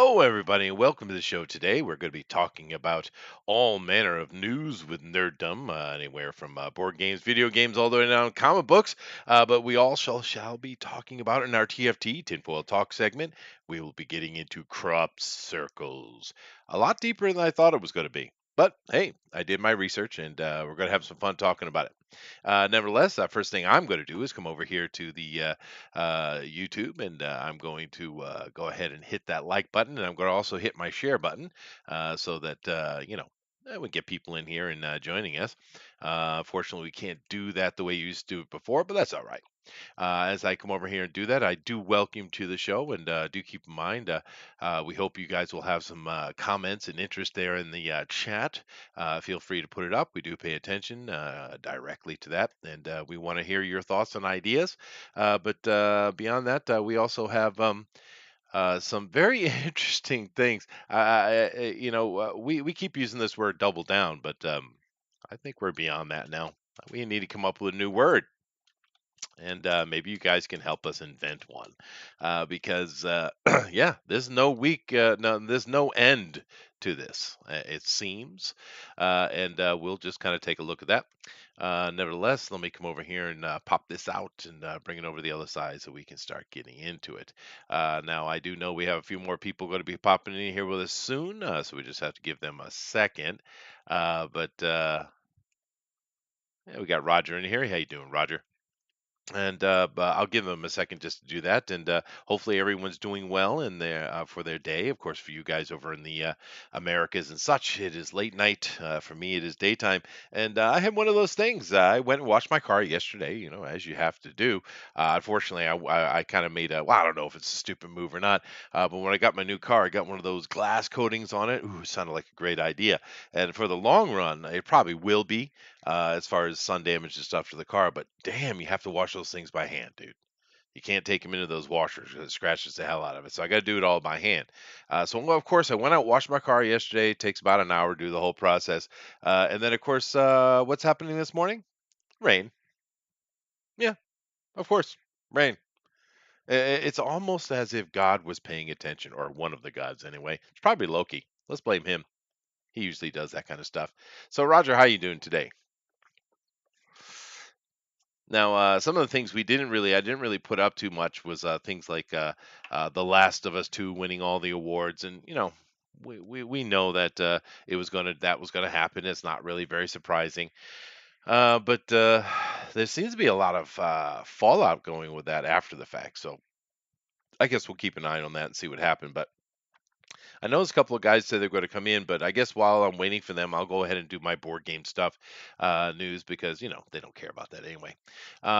Hello, everybody, and welcome to the show today. We're going to be talking about all manner of news with nerddom, anywhere from board games, video games, all the way down to comic books. But we all shall be talking about in our TFT Tinfoil Talk segment. We will be getting into crop circles, a lot deeper than I thought it was going to be. But hey, I did my research, and we're going to have some fun talking about it. Nevertheless, first thing I'm going to do is come over here to the YouTube, and I'm going to go ahead and hit that like button, and I'm going to also hit my share button so that we get people in here and joining us. Fortunately, we can't do that the way you used to do it before, but that's all right. As I come over here and do that, I do welcome you to the show, and do keep in mind, we hope you guys will have some comments and interest there in the chat. Feel free to put it up. We do pay attention directly to that, and we want to hear your thoughts and ideas. But beyond that, we also have some very interesting things. We keep using this word double down, but I think we're beyond that now. We need to come up with a new word, and maybe you guys can help us invent one, because yeah, there's no no, there's no end to this, it seems. And we'll just kind of take a look at that. Nevertheless, let me come over here and pop this out and bring it over to the other side so we can start getting into it. Now, I do know we have a few more people going to be popping in here with us soon, so we just have to give them a second. But yeah, we got Roger in here. How you doing, Roger? And I'll give them a second just to do that, and hopefully everyone's doing well in their for their day. Of course, for you guys over in the Americas and such, it is late night. For me, it is daytime, and I had one of those things. I went and washed my car yesterday, as you have to do. Unfortunately, I kind of made a well, I don't know if it's a stupid move or not, but when I got my new car, I got one of those glass coatings on it. Ooh, sounded like a great idea, and for the long run, it probably will be as far as sun damage and stuff to the car. But damn, you have to wash those things by hand, dude. You can't take them into those washers 'cause it scratches the hell out of it. So I got to do it all by hand. So well, of course, I went out washed my car yesterday. It takes about an hour to do the whole process. And then of course, what's happening this morning? Rain. Yeah, of course, rain. It's almost as if God was paying attention, or one of the gods anyway. It's probably Loki. Let's blame him. He usually does that kind of stuff. So Roger, how you doing today? Now, some of the things I didn't really put up too much was things like The Last of Us 2 winning all the awards, and we know that that was gonna happen. It's not really very surprising, but there seems to be a lot of fallout going with that after the fact. So I guess we'll keep an eye on that and see what happened. But I know there's a couple of guys said they're going to come in, but I guess while I'm waiting for them, I'll go ahead and do my board game stuff news, because they don't care about that anyway.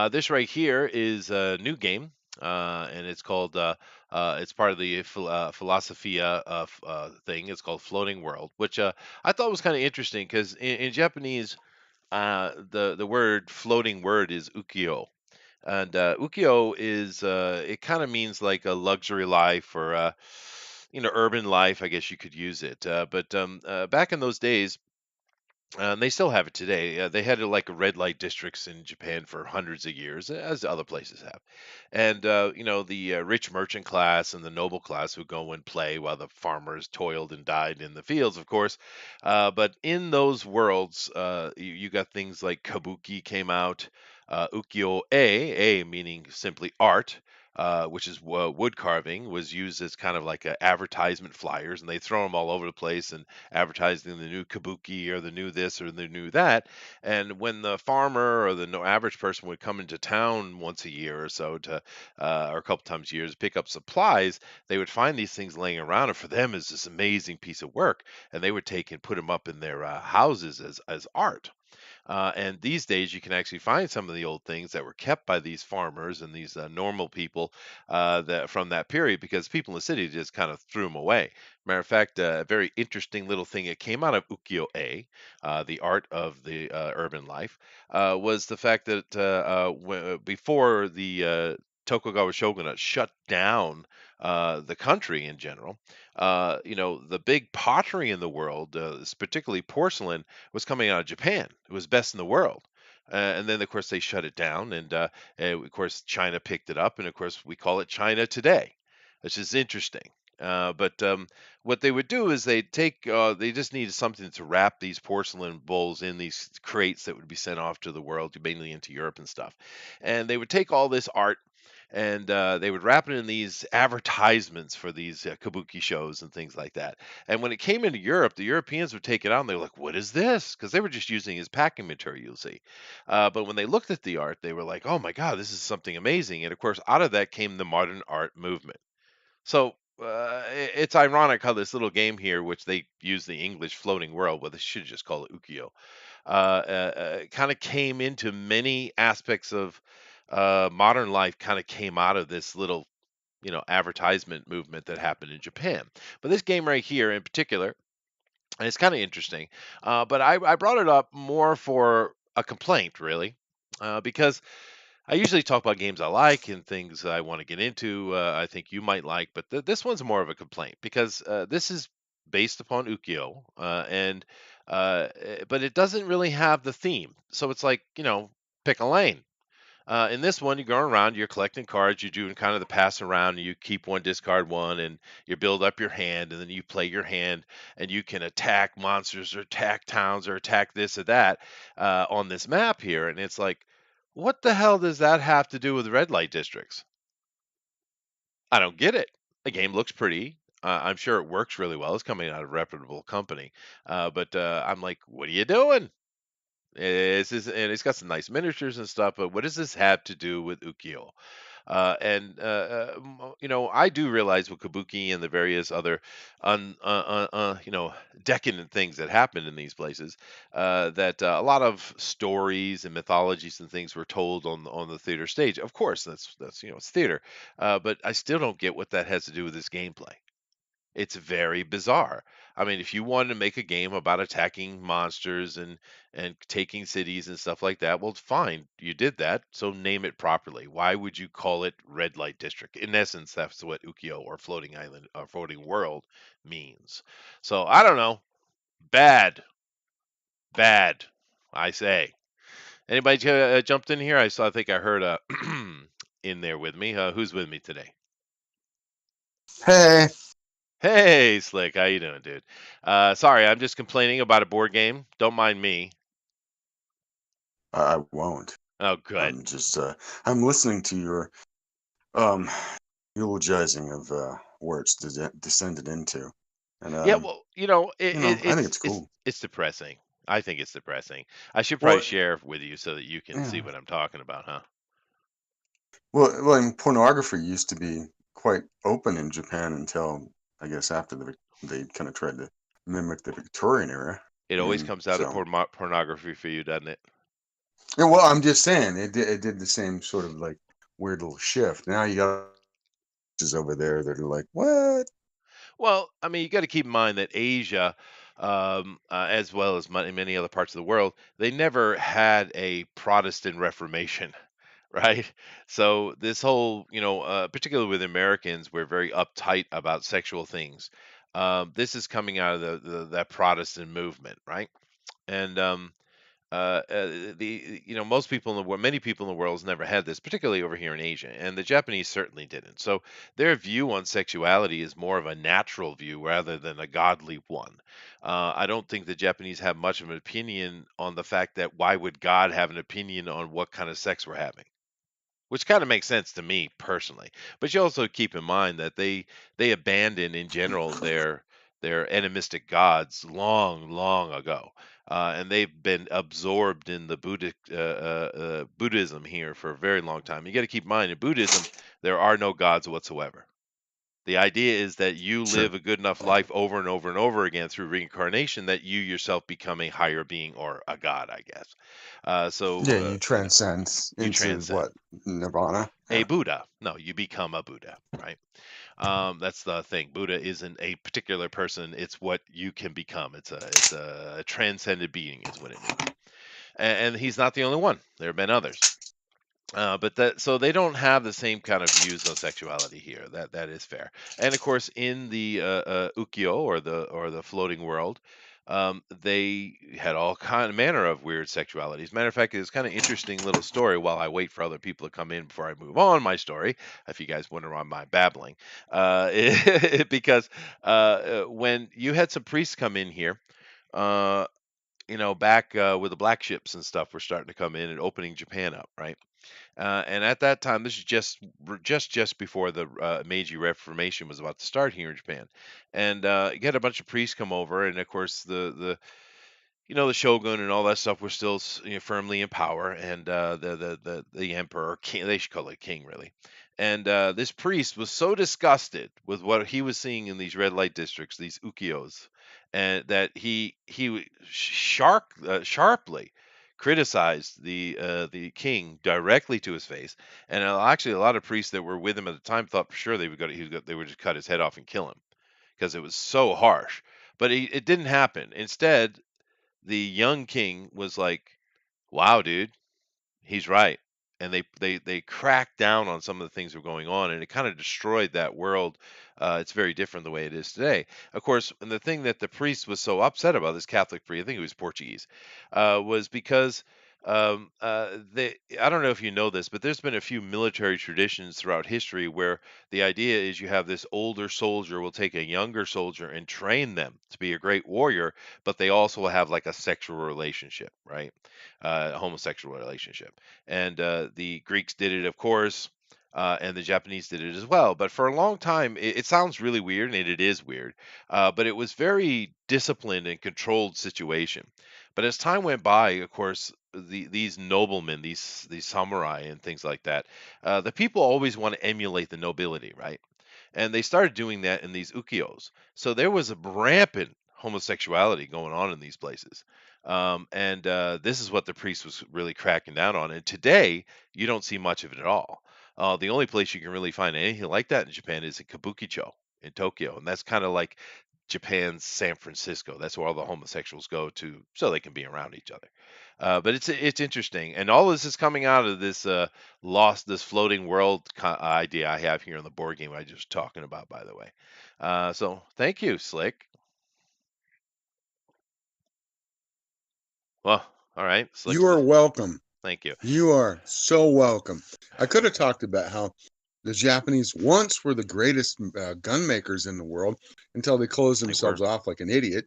This right here is a new game, and it's called it's part of the philosophia of thing. It's called Floating World, which I thought was kind of interesting because in Japanese, the word floating word is ukiyo. And ukiyo is it kind of means like a luxury life, or urban life. I guess you could use it. But back in those days, and they still have it today. They had like red light districts in Japan for hundreds of years, as other places have. And the rich merchant class and the noble class would go and play while the farmers toiled and died in the fields, of course. But in those worlds, you got things like kabuki came out, ukiyo-e, meaning simply art. Which is wood carving, was used as kind of like advertisement flyers, and they throw them all over the place and advertising the new kabuki or the new this or the new that. And when the farmer or the no average person would come into town once a year or so to, or a couple times a year, to pick up supplies, they would find these things laying around, and for them is this amazing piece of work, and they would take and put them up in their houses as art. And these days, you can actually find some of the old things that were kept by these farmers and these normal people that from that period, because people in the city just kind of threw them away. Matter of fact, a very interesting little thing that came out of ukiyo-e, the art of the urban life, was the fact that before the Tokugawa shogunate shut down the country in general, the big pottery in the world, particularly porcelain, was coming out of Japan. It was best in the world. And then, of course, they shut it down, and of course, China picked it up, and of course, we call it China today, which is interesting. But what they would do is they just needed something to wrap these porcelain bowls in these crates that would be sent off to the world, mainly into Europe and stuff. And they would take all this art and they would wrap it in these advertisements for these kabuki shows and things like that. And when it came into Europe, the Europeans would take it out and they were like, "What is this?" Because they were just using it as packing material, you'll see. But when they looked at the art, they were like, "Oh my God, this is something amazing!" And of course, out of that came the modern art movement. So it's ironic how this little game here, which they use the English floating world, but they should just call it ukiyo, kind of came into many aspects of modern life. Kind of came out of this little, advertisement movement that happened in Japan. But this game right here, in particular, and it's kind of interesting. But I brought it up more for a complaint, really, because I usually talk about games I like and things I want to get into. I think you might like, but this one's more of a complaint because this is based upon ukiyo, but it doesn't really have the theme. So it's like, pick a lane. In this one, you're going around, you're collecting cards, you're doing kind of the pass around, and you keep one, discard one, and you build up your hand, and then you play your hand, and you can attack monsters or attack towns or attack this or that on this map here. And it's like, what the hell does that have to do with red light districts? I don't get it. The game looks pretty. I'm sure it works really well. It's coming out of a reputable company. But I'm like, what are you doing? And it's got some nice miniatures and stuff, but what does this have to do with ukiyo? I do realize with kabuki and the various other, decadent things that happen in these places, that a lot of stories and mythologies and things were told on the theater stage. Of course, that's it's theater, but I still don't get what that has to do with this gameplay. It's very bizarre. I mean, if you wanted to make a game about attacking monsters and taking cities and stuff like that, well, fine, you did that. So name it properly. Why would you call it Red Light District? In essence, that's what ukiyo or floating island or floating world means. So I don't know. Bad, bad. I say. Anybody jumped in here? I think I heard in there with me. Who's with me today? Hey, Hey, Slick, how you doing, dude? Sorry, I'm just complaining about a board game. Don't mind me. I won't. Oh, good. I'm just I'm listening to your um eulogizing of where it's descended into, and Yeah, well, I think it's cool. it's depressing. I think it's depressing. I should probably Well, share with you so that you can see yeah. what I'm talking about, huh? And pornography used to be quite open in Japan until I guess after they kind of tried to mimic the Victorian era. It I always mean, comes out of so pornography for you, doesn't it? yeah. Well, I'm just saying it did the same sort of like weird little shift. Now you got is over there that are like, what? Well, I mean, you got to keep in mind that Asia, as well as many other parts of the world, they never had a Protestant Reformation, right? So this whole, particularly with Americans, we're very uptight about sexual things. This is coming out of that Protestant movement, right? And most people in the world, many people in the world, has never had this, particularly over here in Asia, and the Japanese certainly didn't. So their view on sexuality is more of a natural view rather than a godly one. I don't think the Japanese have much of an opinion on the fact that why would God have an opinion on what kind of sex we're having, which kind of makes sense to me personally. But you also keep in mind that they abandoned in general their animistic gods long, long ago, and they've been absorbed in the Buddhism here for a very long time. You got to keep in mind in Buddhism there are no gods whatsoever. The idea is that you Sure. live a good enough life over and over and over again through reincarnation that you yourself become a higher being or a god, I guess. Yeah, you transcend you into transcend. what? Nirvana? A Yeah. Buddha. No, you become a Buddha, right? That's the thing. Buddha isn't a particular person. It's what you can become. It's a transcended being is what it means. And he's not the only one. There have been others. But that so they don't have the same kind of views on sexuality here. That is fair. And of course, in the ukiyo or the floating world, they had all kind of manner of weird sexualities. Matter of fact, it's kind of interesting little story while I wait for other people to come in before I move on my story. If you guys wonder why I'm babbling, because when you had some priests come in here, uh, back with the black ships and stuff were starting to come in and opening Japan up, right? And at that time, this is just before the Meiji Reformation was about to start here in Japan, and you had a bunch of priests come over, and of course the shogun and all that stuff were still firmly in power, and the emperor king, they should call it king really. And this priest was so disgusted with what he was seeing in these red light districts, these ukiyos, and that sharply criticized the king directly to his face. And actually, a lot of priests that were with him at the time thought for sure they would just cut his head off and kill him because it was so harsh. But it didn't happen. Instead, the young king was like, "Wow, dude, he's right." And they cracked down on some of the things that were going on, and it kind of destroyed that world. It's very different the way it is today. Of course, and the thing that the priest was so upset about, this Catholic priest, I think he was Portuguese, was because I don't know if you know this, but there's been a few military traditions throughout history where the idea is you have this older soldier will take a younger soldier and train them to be a great warrior, but they also have like a sexual relationship, right? A homosexual relationship. And the Greeks did it, of course, and the Japanese did it as well. But for a long time, it sounds really weird, and it is weird. But it was very disciplined and controlled situation. But as time went by, of course, these noblemen, these samurai, and things like that, the people always want to emulate the nobility, right? And they started doing that in these ukiyos. So there was a rampant homosexuality going on in these places. And this is what the priest was really cracking down on. And today, you don't see much of it at all. The only place you can really find anything like that in Japan is in Kabukicho in Tokyo. And that's kind of like Japan's San Francisco. That's where all the homosexuals go to so they can be around each other. But it's interesting, and all this is coming out of this this floating world idea I have here on the board game I was just talking about, by the way. So thank you, Slick. Well, all right, You Slick's. are welcome. Thank you. You are so welcome. I could have talked about how the Japanese once were the greatest gun makers in the world until they closed They were. themselves off like an idiot.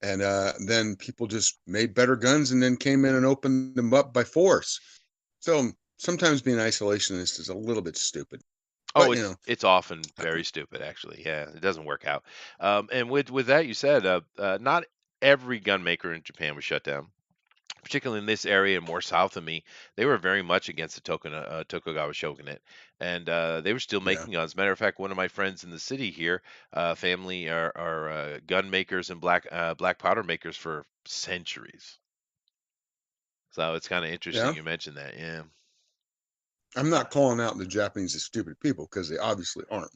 And then people just made better guns and then came in and opened them up by force. So sometimes being isolationist is a little bit stupid. Oh, But, it's often very stupid, actually. Yeah, it doesn't work out. And with that, you said not every gun maker in Japan was shut down, particularly in this area and more south of me. They were very much against the Tokugawa shogunate, and they were still yeah. making guns. Matter of fact, one of my friends in the city here, family are gun makers and black powder makers for centuries. So it's kind of interesting Yeah. you mentioned that. Yeah. I'm Uh, not calling out the Japanese as stupid people because they obviously aren't.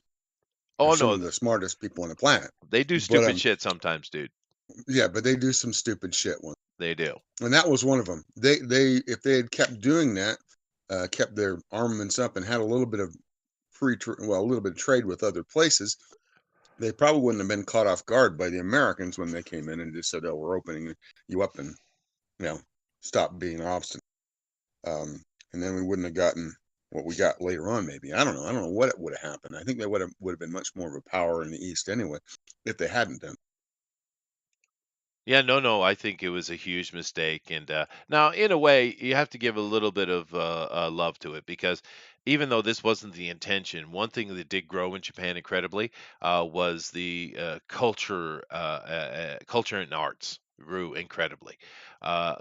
They're oh some no, of the smartest people on the planet. they do But stupid shit sometimes, dude. yeah, but they do some stupid shit one. They do. And that was one of them. They if they had kept doing that, kept their armaments up and had a little bit of a little bit of trade with other places, they probably wouldn't have been caught off guard by the Americans when they came in and just said, "Oh, we're opening you up," and you know, stop being obstinate. And then we wouldn't have gotten what we got later on. Maybe I don't know. I don't know what it would have happened. I think they would have been much more of a power in the East anyway if they hadn't done. Yeah, no, no, I think it was a huge mistake. And now, in a way, you have to give a little bit of love to it because even though this wasn't the intention, one thing that did grow in Japan incredibly was the culture and arts grew incredibly.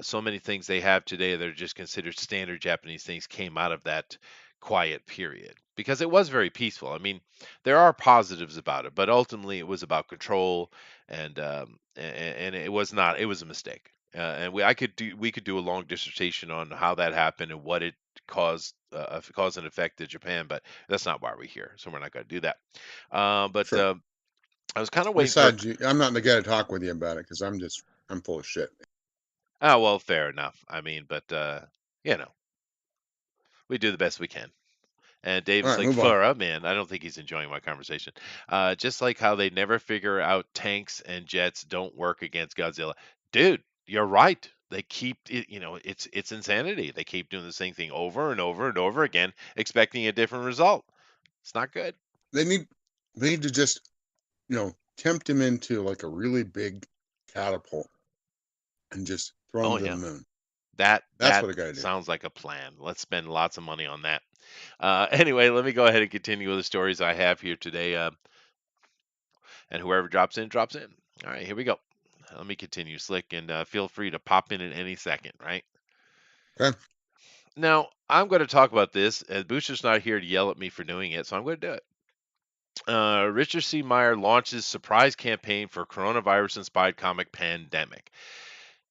So many things they have today that are just considered standard Japanese things came out of that quiet period because it was very peaceful. I mean, there are positives about it, but ultimately it was about control and it was not. It was a mistake. And we could do a long dissertation on how that happened and what it cause and effect to Japan, but that's not why we're here. So we're not going to do that. But Sure. I was kind of waiting for. Besides, I'm not the guy to talk with you about it because I'm full of shit. Oh well, fair enough. I mean, but you know, we do the best we can. And All David's right, like, move on. far up, man. I don't think he's enjoying my conversation. Just like how they never figure out tanks and jets don't work against Godzilla. Dude, you're right. They keep it, it's insanity. They keep doing the same thing over and over and over again, expecting a different result. It's not good. They need they need to just, tempt him into like a really big catapult and just throw him Oh to the yeah. moon. That That's that what I got to do. sounds like a plan. Let's spend lots of money on that. Anyway, let me go ahead and continue with the stories I have here today. And whoever drops in, drops in. All right, here we go. Let me continue, Slick, and feel free to pop in at any second, right? Okay. Now, I'm going to talk about this. Booster's not here to yell at me for doing it, so I'm going to do it. Richard C. Meyer launches surprise campaign for coronavirus inspired comic Pandemic.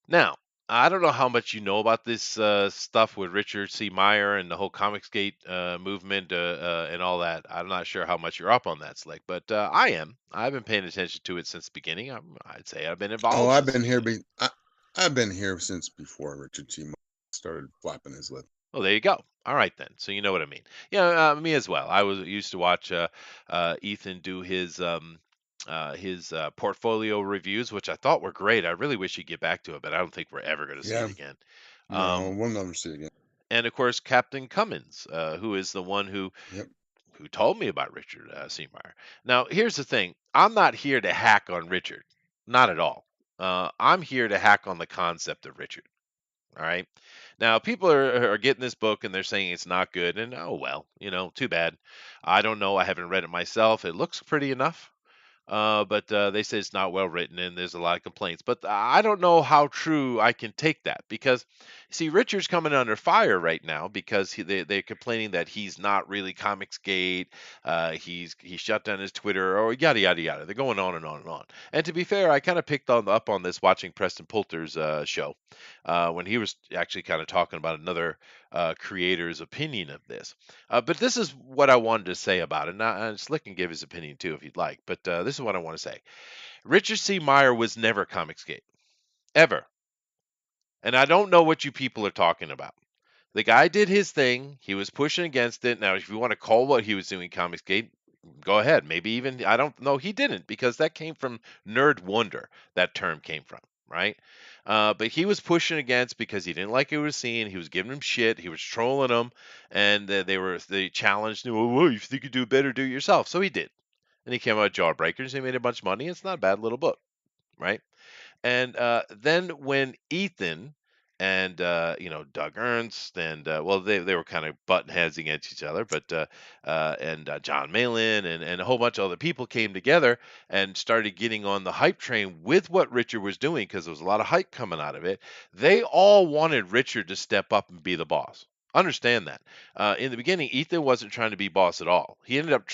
Now, I don't know how much you know about this stuff with Richard C. Meyer and the whole Comicsgate movement and all that. I'm not sure how much you're up on that, Slick, but I am. I've been paying attention to it since the beginning. I'd say I've been Oh, involved I've since the been here. beginning. I've been here since before Richard T. started flapping his lip. Well, there you go. All right then. So you know what I mean. Yeah, me as well. I was used to watch Ethan do his portfolio reviews, which I thought were great. I really wish he'd get back to it, but I don't think we're ever going to see it Yeah. again. No, Um, we'll never see it again. and of course, Captain Cummins, who is the one Yep. who told me about Richard Seymour. Now, here's the thing: I'm not here to hack on Richard, not at all. I'm here to hack on the concept of Richard. All right. Now, people are getting this book and they're saying it's not good, and oh well, too bad. I don't know. I haven't read it myself. It looks pretty enough. But they say it's not well written and there's a lot of complaints. But I don't know how true I can take that because, see, Richard's coming under fire right now because they're complaining that he's not really Comicsgate. He shut down his Twitter or yada yada yada. They're going on and on and on. And to be fair, I kind of picked up on this watching Preston Poulter's show when he was actually kind of talking about another creator's opinion of this. But this is what I wanted to say about it. Now, and Slick can give his opinion too if you'd like. But this is what I want to say. Richard C. Meyer was never Comicsgate, ever. And I don't know what you people are talking about. The guy did his thing. He was pushing against it. Now, if you want to call what he was doing Comicsgate, go ahead. Maybe even, I don't know, he didn't because that came from Nerd Wonder. That term came from, right? But he was pushing against because he didn't like what he was seeing. He was giving him shit. He was trolling him, and they challenged him. Well, if you could do better, do it yourself. So he did, and he came out with Jawbreakers. He made a bunch of money. It's not a bad little book, right? And then when Ethan and Doug Ernst and well they were kind of button heads against each other, but and John Malin and a whole bunch of other people came together and started getting on the hype train with what Richard was doing because there was a lot of hype coming out of it. They all wanted Richard to step up and be the boss. Understand that. In the beginning, Ethan wasn't trying to be boss at all. He ended up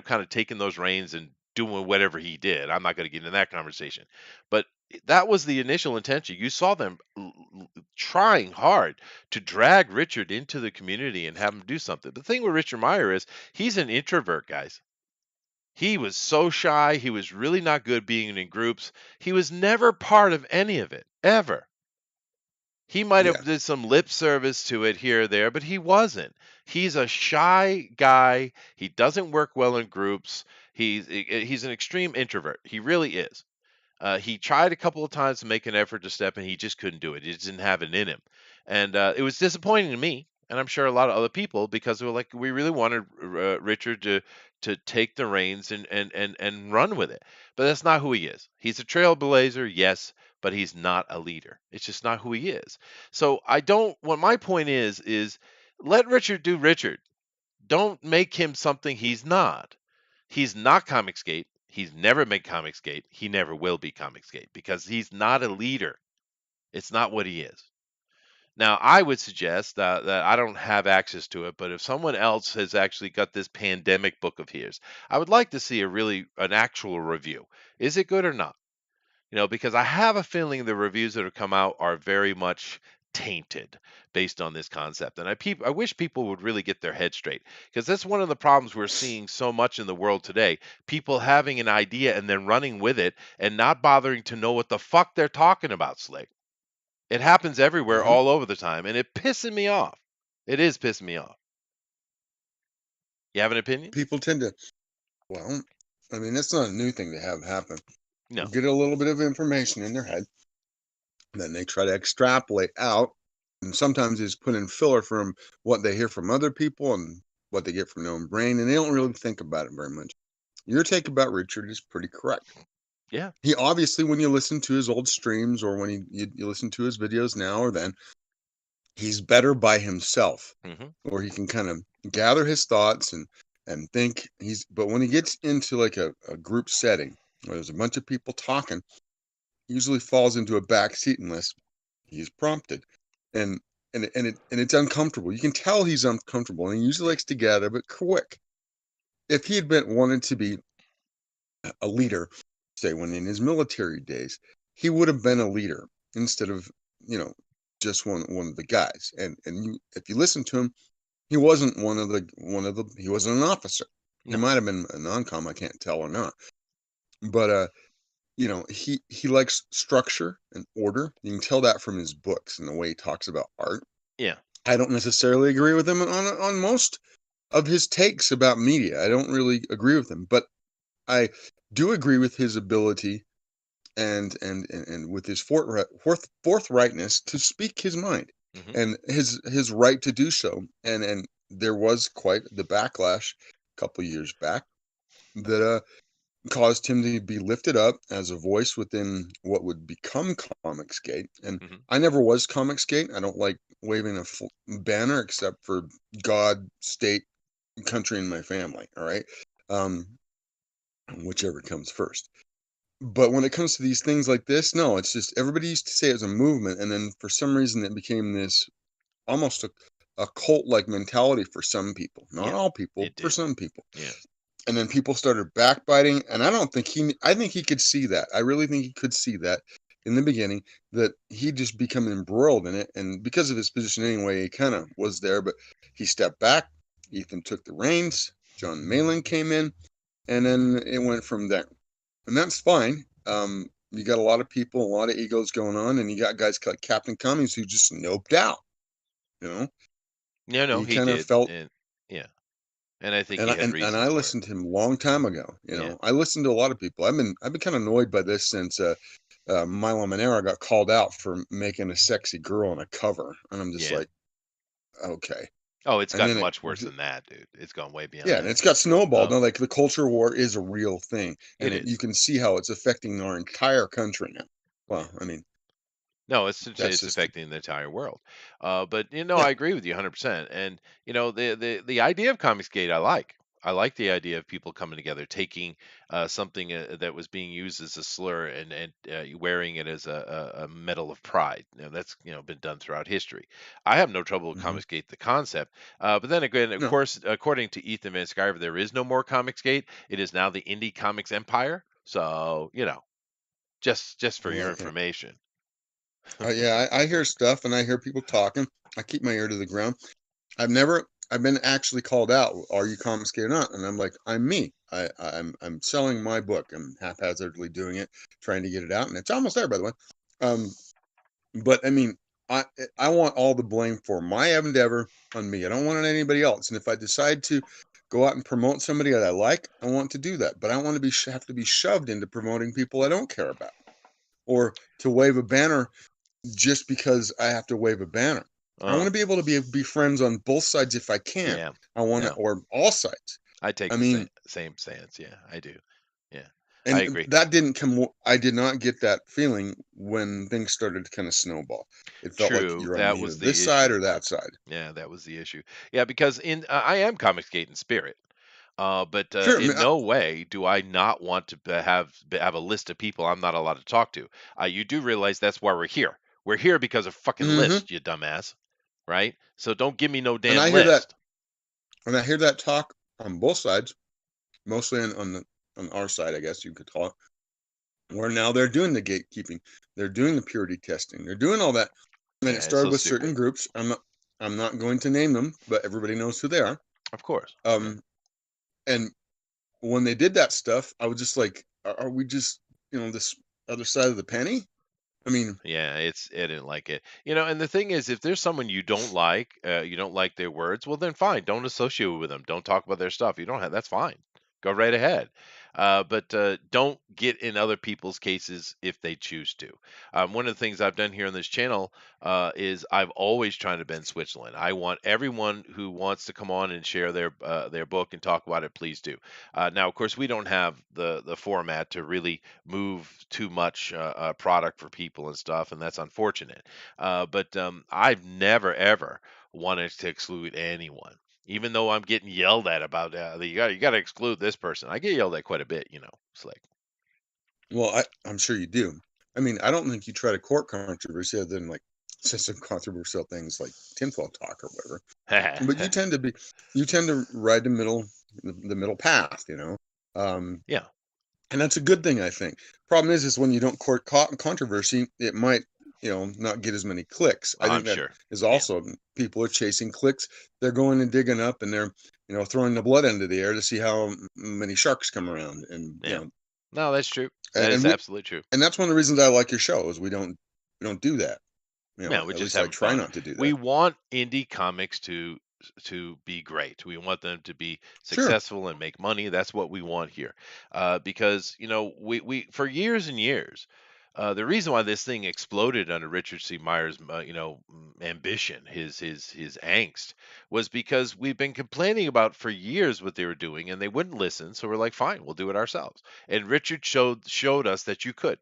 kind of taking those reins and doing whatever he did. I'm not going to get into that conversation, but that was the initial intention. You saw them trying hard to drag Richard into the community and have him do something. The thing with Richard Meyer is he's an introvert, guys. He was so shy. He was really not good being in groups. He was never part of any of it, ever. He might Yeah. have did some lip service to it here or there, but he wasn't. He's a shy guy. He doesn't work well in groups. He's an extreme introvert. He really is. He tried a couple of times to make an effort to step in. He just couldn't do it. He just didn't have it in him, and it was disappointing to me, and I'm sure a lot of other people because they were like, we really wanted Richard to take the reins and run with it. But that's not who he is. He's a trailblazer, yes, but he's not a leader. It's just not who he is. So I don't. What my point is let Richard do Richard. Don't make him something he's not. He's not Comicsgate. He's never been Comicsgate. He never will be Comicsgate because he's not a leader. It's not what he is. Now, I would suggest that I don't have access to it, but if someone else has actually got this pandemic book of his, I would like to see an actual review. Is it good or not? Because I have a feeling the reviews that have come out are very much tainted based on this concept. And I wish people would really get their head straight because that's one of the problems we're seeing so much in the world today. People having an idea and then running with it and not bothering to know what the fuck they're talking about, Slick. It happens everywhere, Yeah. all over the time, and it pissing me off. It is pissing me off. You have an opinion? People tend to, well, I mean, that's not a new thing to have happen. No. Get a little bit of information in their head, then they try to extrapolate out, and sometimes it's put in filler from what they hear from other people and what they get from their own brain, and they don't really think about it very much. Your take about Richard is pretty correct. Yeah. He obviously, when you listen to his old streams or when you listen to his videos now or then, he's better by himself, Hmm. or he can kind of gather his thoughts and think but when he gets into like a group setting where there's a bunch of people talking, he usually falls into a back seat unless he's prompted. And it's uncomfortable. You can tell he's uncomfortable, and he usually likes to gather, but quick. If he had been wanted to be a leader, say when in his military days, he would have been a leader instead of, you know, just one of the guys. If you listen to him, he wasn't he wasn't an officer. He No. might have been a non-com, I can't tell or not. But he likes structure and order. You can tell that from his books and the way he talks about art. Yeah. I don't necessarily agree with him on most of his takes about media. I don't really agree with him, but I do agree with his ability and with his forthrightness to speak his mind Hmm. and his right to do so. And there was quite the backlash a couple years back that caused him to be lifted up as a voice within what would become Comicsgate. And Hmm. I never was Comicsgate. I don't like waving a banner except for God, state, country, and my family. All right, um, whichever comes first. But when it comes to these things like this, no, it's just everybody used to say it was a movement, and then for some reason it became this almost a cult like mentality for some people. Not Yeah. all people, It for did. some people. Yeah. And then people started backbiting, and I think he could see that. I really think he could see that in the beginning, that he'd just become embroiled in it, and because of his position anyway, he kind of was there, but he stepped back. Ethan took the reins. John Malin came in, and then it went from there, and that's fine. You got a lot of people, a lot of egos going on, and you got guys like Captain Cummings who just noped out. You know, Yeah. No, he he kind of did. felt, And yeah. And I think and he had I reason for it. listened to him a long time ago. You Yeah. know, I listened to a lot of people. I've been kind of annoyed by this since Milo Manera got called out for making a sexy girl on a cover, and I'm just Yeah. like, okay. Oh, it's And gotten then much worse than that, dude. It's gone way yeah, beyond and that. it's got snowballed. Um, Now, like the culture war is a real thing, it and you is. can see how it's affecting our entire country now. Yeah. Well, I mean, No, that's it's just affecting the entire world. But yeah. I agree with you 100%. And the idea of Comicsgate, I like. I like the idea of people coming together, taking something that was being used as a slur and wearing it as a medal of pride. That's been done throughout history. I have no trouble with Hmm. Comicsgate, the concept. But then again, of No, course, according to Ethan Van Sciver, there is no more Comicsgate. It is now the Indie Comics Empire. So just for your well, yeah. information. Yeah, I hear stuff and I hear people talking. I keep my ear to the ground. I've been actually called out. Are you confiscated or not? And I'm like, I'm me. I'm selling my book. I'm haphazardly doing it, trying to get it out, and it's almost there, by the way. Um, but I mean, I I want all the blame for my endeavor on me. I don't want it on anybody else. And if I decide to go out and promote somebody that I like, I want to do that. But I don't want to have to be shoved into promoting people I don't care about, or to wave a banner just because I have to wave a banner. I want uh, to be able to be friends on both sides if I can. yeah. I want to, No. or all sides. I take I the same mean, same stance. Yeah, I do. Yeah, I and agree. that didn't come. I did not get that feeling when things started to kind of snowball. It felt like True, you're on that either was this the side issue. or that side. Yeah, that was the issue. Yeah, because I am Comicsgate in spirit. But Sure, I mean, in no way do I not want to have a list of people I'm not allowed to talk to. You do realize that's why we're here. We're here because of fucking mm-hmm. list, you dumbass. Right? So don't give me no And damn I hear that, list. and I hear that talk on both sides, mostly on our side, I guess you could call it. Where now they're doing the gatekeeping, they're doing the purity testing, they're doing all that. And it Yeah, it's started so with stupid. certain groups. I'm not going to name them, but everybody knows who they are. Of course. Yeah. Um, and when they did that stuff, I was just like, are we just this other side of the penny? I mean, Yeah, I didn't like it. And the thing is, if there's someone you don't like their words, well then fine, don't associate with them. Don't talk about their stuff. You don't have That's fine. Go right ahead. But don't get in other people's cases if they choose to. One of the things I've done here on this channel is I've always tried to bend Switzerland. I want everyone who wants to come on and share their book and talk about it, please do. Now, of course, we don't have the format to really move too much product for people and stuff, and that's unfortunate. But I've never ever wanted to exclude anyone, even though I'm getting yelled at about you got to exclude this person. I get yelled at quite a bit. It's like, well, I'm sure you do. I mean, I don't think you try to court controversy other than like say some controversial things like tinfoil talk or whatever. But you tend to ride the middle path, you know. Um, yeah, and that's a good thing, I think. Problem is when you don't court controversy, it might, not get as many clicks. I I'm think that sure. is Yeah, also people are chasing clicks. They're going and digging up, and they're, throwing the blood into the air to see how many sharks come around, and yeah. No, that's true. That and is we absolutely true. and that's one of the reasons I like your show is we don't do that. Yeah, we're At just least I having try fun. not to do We that. want indie comics to be great. We want them to be Sure. successful and make money. That's what we want here. Because we for years and years, the reason why this thing exploded under Richard C. Meyer's ambition, his angst, was because we've been complaining about for years what they were doing, and they wouldn't listen. So we're like, fine, we'll do it ourselves. And Richard showed us that you could,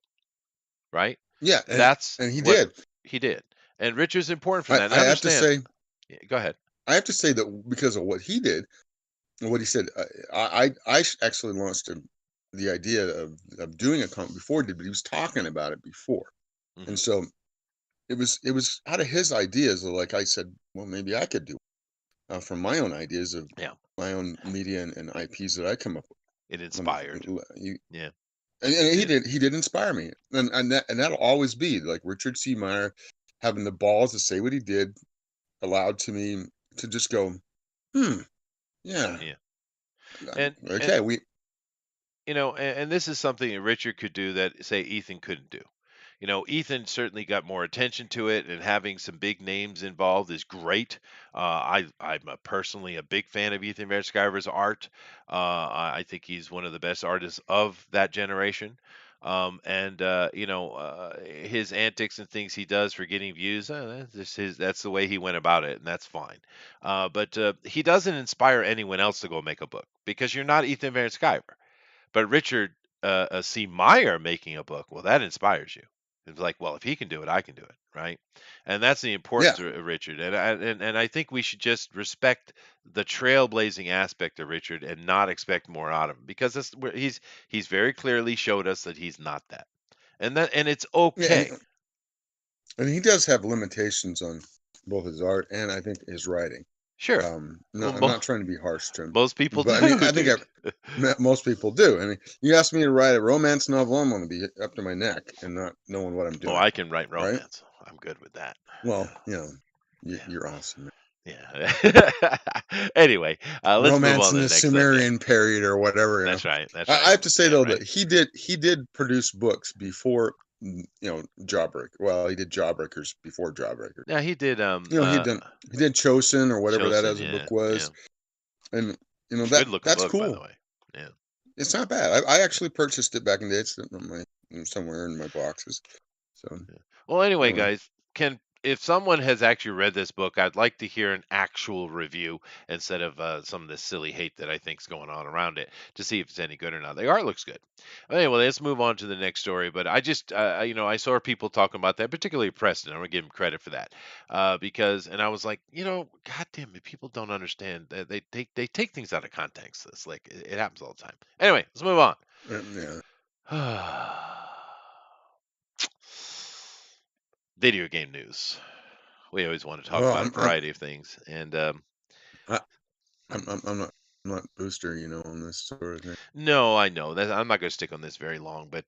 right? Yeah, That's and he what did. he did. And Richard's important for I, that. And I have to understand. say Yeah, go ahead. I have to say that because of what he did, and what he said, actually launched the idea of doing a comp before he did, but he was talking about it before, and Hmm. so it was out of his ideas. Like I said, well, maybe I could do from my own ideas of Yeah, my own media and IPs that I come up with. it Let me, inspired. you, Yeah, and it he did. did inspire me, and that'll always be like Richard C. Meyer having the balls to say what he did, allowed to me to just go, hmm, yeah, Yeah, and okay, we and this is something that Richard could do that say Ethan couldn't do. Ethan certainly got more attention to it, and having some big names involved is great. I'm personally a big fan of Ethan Van Sciver's art. I think he's one of the best artists of that generation. And his antics and things he does for getting views, that's the way he went about it, and that's fine. But he doesn't inspire anyone else to go make a book because you're not Ethan Van Sciver. But Richard C. Meyer making a book, well, that inspires you. It's like, well, if he can do it, I can do it, right? And that's the yeah, importance of Richard. And I think we should just respect the trailblazing aspect of Richard and not expect more out of him because he's very clearly showed us that he's not that, and it's yeah, okay. and he does have limitations on both his art and I think his writing. Sure. Well, I'm not trying to be harsh to him, most people but I mean, do, I think dude. most people do. I mean, you ask me to write a romance novel, I'm going to be up to my neck and not knowing what I'm Oh, doing, I can write right? romance. I'm good with that. Well, Yeah. you're awesome, man. Yeah. Anyway, let's move Romance on in to the the next subject. Sumerian period or whatever, That's right. That's I right. have to say Damn though right. that he did produce books before, Jawbreaker. Well, he did Jawbreakers before Jawbreaker. Yeah, he did. He did Chosen or whatever that Chosen. other Yeah, book yeah. was, and Good looking that's book, by the cool. way. Yeah. It's not bad. I actually purchased it back in the day. It's sitting on somewhere in my boxes. So Yeah. Well, anyway, anyway, guys, can if someone has actually read this book, I'd like to hear an actual review instead of some of this silly hate that I think's going on around it to see if it's any good or not. The art looks good. Anyway, let's move on to the next story. But I just, I saw people talking about that, particularly Preston. I'm gonna give him credit for that, and I was like, God damn it, people don't understand that they take things out of context. It's like it happens all the time. Anyway, let's move on. yeah. Video game news. We always want to talk Well, about a variety of things, and I, I'm not booster, on this sort of thing. no, I know that I'm not going to stick on this very long, but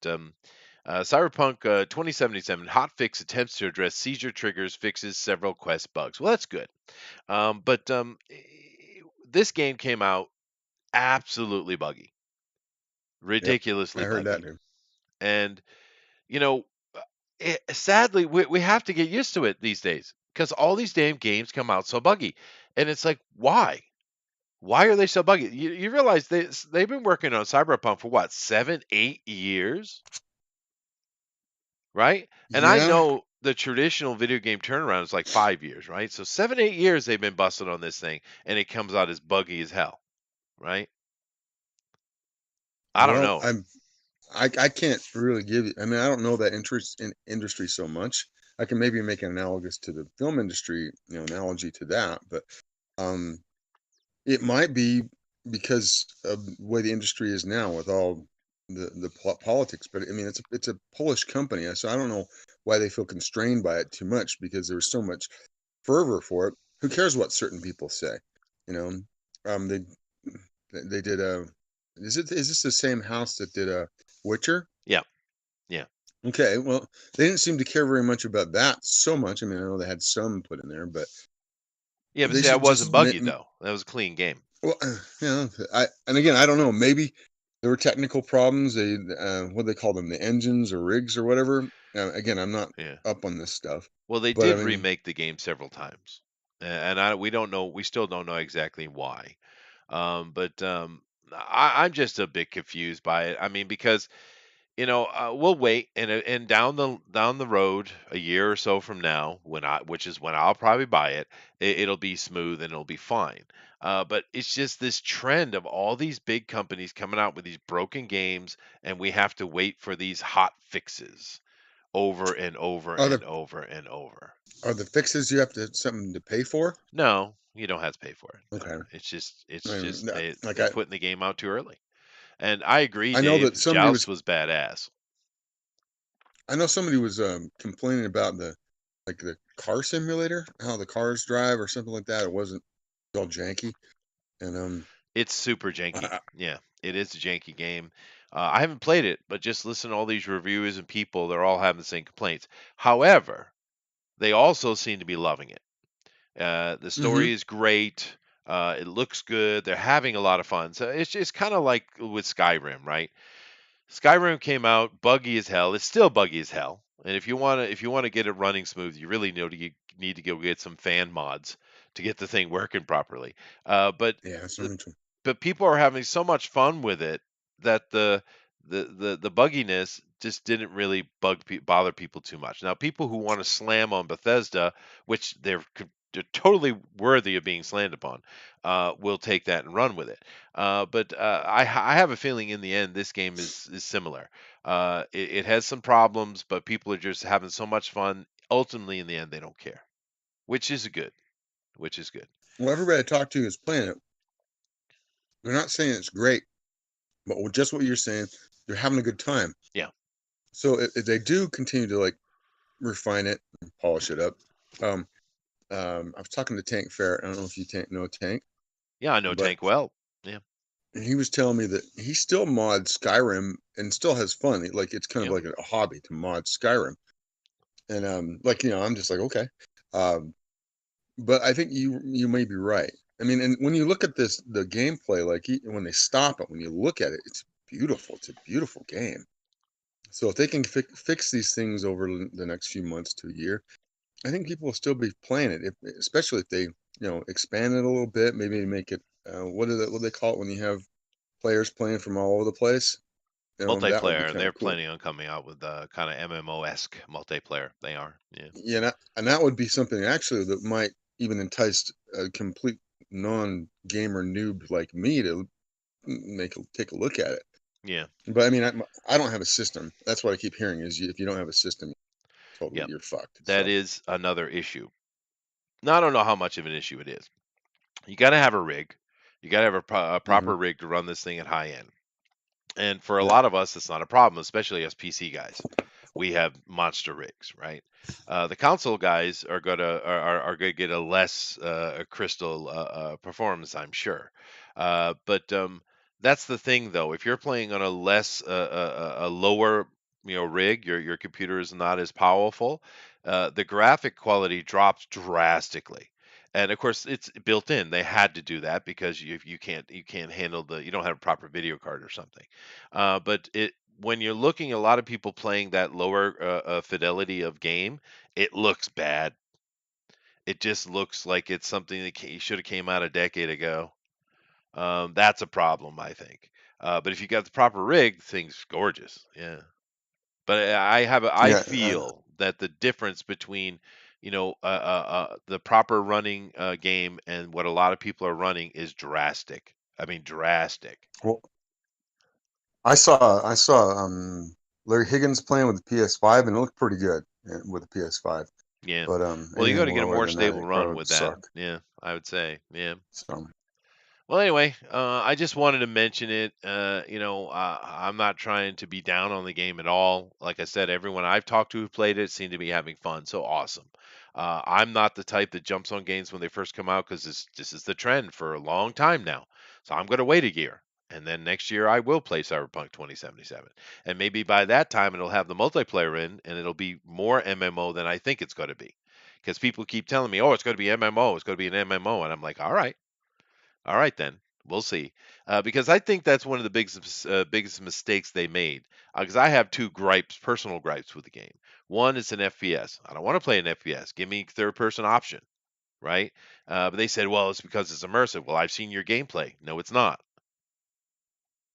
Cyberpunk 2077 hotfix attempts to address seizure triggers, fixes several quest bugs. Well, that's good, but this game came out absolutely buggy, Yep, I ridiculously heard that buggy, too. and you know. sadly, we have to get used to it these days because all these damn games come out so buggy, and it's like, why? Why are they so buggy? You realize they've been working on Cyberpunk for what, 7, 8 years, right? And I Yeah, know the traditional video game turnaround is like 5 years, right? So 7, 8 years they've been busting on this thing, and it comes out as buggy as hell, right? I don't well, know. I can't really give you. I mean, I don't know that interest in industry so much. I can maybe make an analogous to the film industry, analogy to that, but um, it might be because of the way the industry is now with all the politics. But I mean, it's a Polish company, so I don't know why they feel constrained by it too much because there's so much fervor for it. Who cares what certain people say? You know, um, they they did a. Is this the same house that did a Witcher? Yeah, yeah, Okay, well, they didn't seem to care very much about that so much. I mean, I know they had some put in there, but yeah. But they see, that should wasn't just buggy though. That was a clean game. well, and again, I don't know. Maybe there were technical problems. They what do they call them, the engines or rigs or whatever. Again, I'm not Yeah. up on this stuff, Well, they but I did mean, remake the game several times, and I we don't know. We still don't know exactly why. But I'm just a bit confused by it. I mean, because we'll wait, and down the road, a year or so from now, which is when I'll probably buy it, it'll be smooth and it'll be fine. But it's just this trend of all these big companies coming out with these broken games, and we have to wait for these hot fixes over and over are the and over and over. are the fixes you have to something to pay for? No, you don't have to pay for it. No, Okay, it's I mean, just like they're putting the game out too early. And I agree, I know that Dave. somebody Joust was was badass. I know somebody was complaining about the car simulator, how the cars drive or something like that. It wasn't all janky, and It's super janky. I, Yeah, it is a janky game. I haven't played it, but just listen to all these reviewers and people. They're all having the same complaints. However, they also seem to be loving it. The hmm story is great. It looks good. They're having a lot of fun. So it's kind of like with Skyrim, right? Skyrim came out buggy as hell. It's still buggy as hell. And if you want to get it running smooth, you really need to go get some fan mods to get the thing working properly. But yeah, that's the what I'm but people are having so much fun with it that the bugginess just didn't really bother people too much. Now, people who want to slam on Bethesda, which they're totally worthy of being slammed upon, will take that and run with it. But I have a feeling in the end this game is similar. It has some problems, but people are just having so much fun. Ultimately, in the end, they don't care, which is good. Which is good. Well, everybody I talk to is playing it. They're not saying it's great, but with just what you're saying, they're having a good time. Yeah. So if they do continue to like refine it, and polish it up. Um, I was talking to Tank Fair. I don't know if you know Tank, Yeah, I know but Tank well. Yeah. he was telling me that he still mods Skyrim and still has fun. Like it's kind of Yep. like a hobby to mod Skyrim. And like I'm just like okay, um, but I think you may be right. I mean, and when you look at the gameplay, like when they stop it, when you look at it, it's beautiful. It's a beautiful game. So if they can fix these things over the next few months to a year, I think people will still be playing it, especially if they expand it a little bit. Maybe make it what do they call it when you have players playing from all over the place? That would be Multiplayer, kind of they're cool. planning on coming out with kind of MMO-esque multiplayer. They are. Yeah. Yeah, and that would be something actually that might even entice a complete non-gamer noob like me to take a look at it. Yeah. But I mean, I don't have a system. That's what I keep hearing is if you don't have a system, totally Yep. you're fucked. That So, is another issue. Now, I don't know how much of an issue it is. You got to have a rig. You got to have a hmm proper rig to run this thing at high end. And for a yeah. lot of us, it's not a problem, especially us PC guys. We have monster rigs, right? The console guys are gonna get a less crystal performance, I'm sure. But that's the thing, though. If you're playing on a less a lower rig, your computer is not as powerful. The graphic quality drops drastically. And of course, it's built in. They had to do that because you can't handle you don't have a proper video card or something. But when you're looking at a lot of people playing that lower fidelity of game, it looks bad. It just looks like it's something that should have came out a decade ago. That's a problem, I think. But if you got the proper rig, the thing's gorgeous. Yeah. But I Yeah, feel that the difference between, the proper running game and what a lot of people are running is drastic. I mean, drastic. well, I saw Larry Higgins playing with the PS5, and it looked pretty good with the PS5. Yeah. But Well, you got anything to get a lower more than that, stable it run probably with would that. suck. Yeah, I would say. Yeah. So Well, anyway, I just wanted to mention it. I'm not trying to be down on the game at all. Like I said, everyone I've talked to who played it seemed to be having fun. So awesome. I'm not the type that jumps on games when they first come out because this is the trend for a long time now. So I'm going to wait a year. And then next year I will play Cyberpunk 2077. And maybe by that time it'll have the multiplayer in and it'll be more MMO than I think it's going to be. Because people keep telling me, oh, it's going to be MMO. It's going to be an MMO. And I'm like, all right, then we'll see. Because I think that's one of the biggest mistakes they made. Because I have two personal gripes with the game. One is an FPS. I don't want to play an FPS. Give me third person option, right? But they said, well, it's because it's immersive. Well, I've seen your gameplay. No, it's not.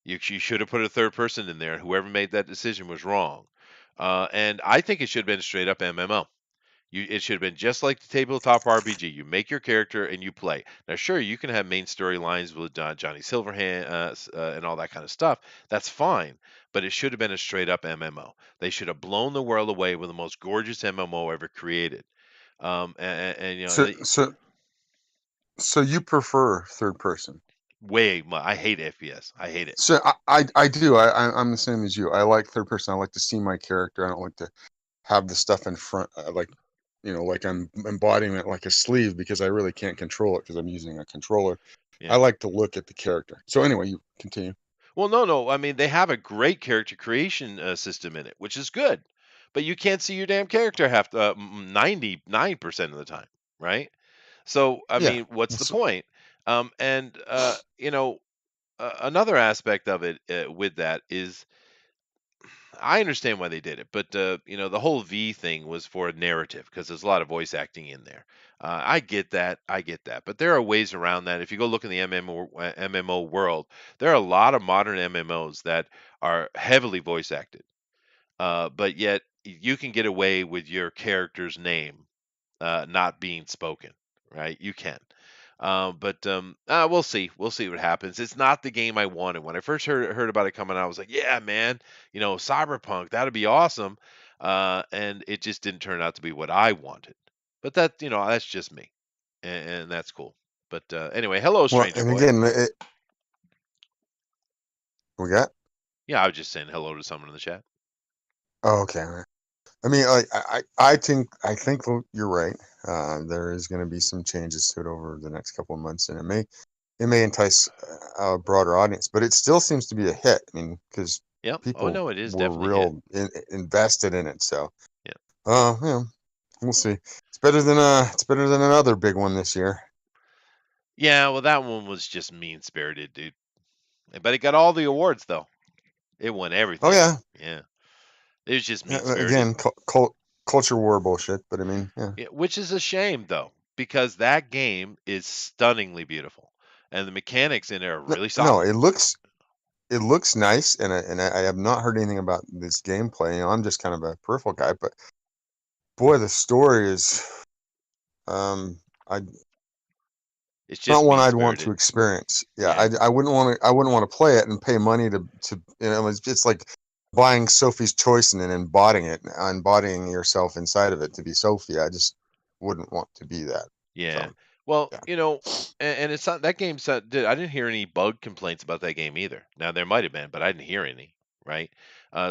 You should have put a third person in there. Whoever made that decision was wrong. And I think it should have been straight up MMO. It should have been just like the tabletop RPG. You make your character and you play. Now, sure, you can have main storylines with Johnny Silverhand and all that kind of stuff. That's fine, but it should have been a straight up MMO. They should have blown the world away with the most gorgeous MMO ever created. And so so so you prefer third person? I hate FPS. I hate it. So I do. I'm the same as you. I like third person. I like to see my character. I don't like to have the stuff in front, like like I'm embodying it like a sleeve because I really can't control it because I'm using a controller. I Yeah. like to look at the character. So anyway, you continue. Well, no, no. I mean, they have a great character creation system in it, which is good. But you can't see your damn character 99% of the time, right? So, I Yeah. mean, what's the So, point? And another aspect of it with that is I understand why they did it, but the whole V thing was for a narrative because there's a lot of voice acting in there. I get that, but there are ways around that. If you go look in the MMO world, there are a lot of modern MMOs that are heavily voice acted, but yet you can get away with your character's name not being spoken, right? You can. But we'll see. We'll see what happens. It's not the game I wanted. When I first heard about it coming out, I was like, "Yeah, man, Cyberpunk, that'd be awesome." And it just didn't turn out to be what I wanted. But that's just me, and that's cool. But anyway, hello, well, stranger and boy. again, we got. Yeah, I was just saying hello to someone in the chat. Oh, okay. I mean, I think you're right. There is going to be some changes to it over the next couple of months, and it may entice a broader audience, but it still seems to be a hit. I mean, because Yep. Oh people no, it is were definitely hit. invested in it. So, Yeah. yeah, we'll see. It's better than another big one this year. Yeah. Well, that one was just mean spirited, dude. But it got all the awards though. It won Oh everything. yeah, Yeah. It was just yeah, mean spirited. again, culture war bullshit. But I mean, yeah, Yeah, which is a shame though, because that game is stunningly beautiful, and the mechanics in it are really no, solid. it looks nice, and I have not heard anything about this gameplay. I'm just kind of a peripheral guy, but boy, the story is um I It's it's not just one mean I'd want to spirited. experience. Yeah, Yeah, I wouldn't want to play it and pay money to it's like buying Sophie's Choice and then embodying yourself inside of it to be Sophie. I just wouldn't want to be that. yeah. So Well, yeah. and it's not that game. I didn't hear any bug complaints about that game either. Now there might have been, but I didn't hear any. Right.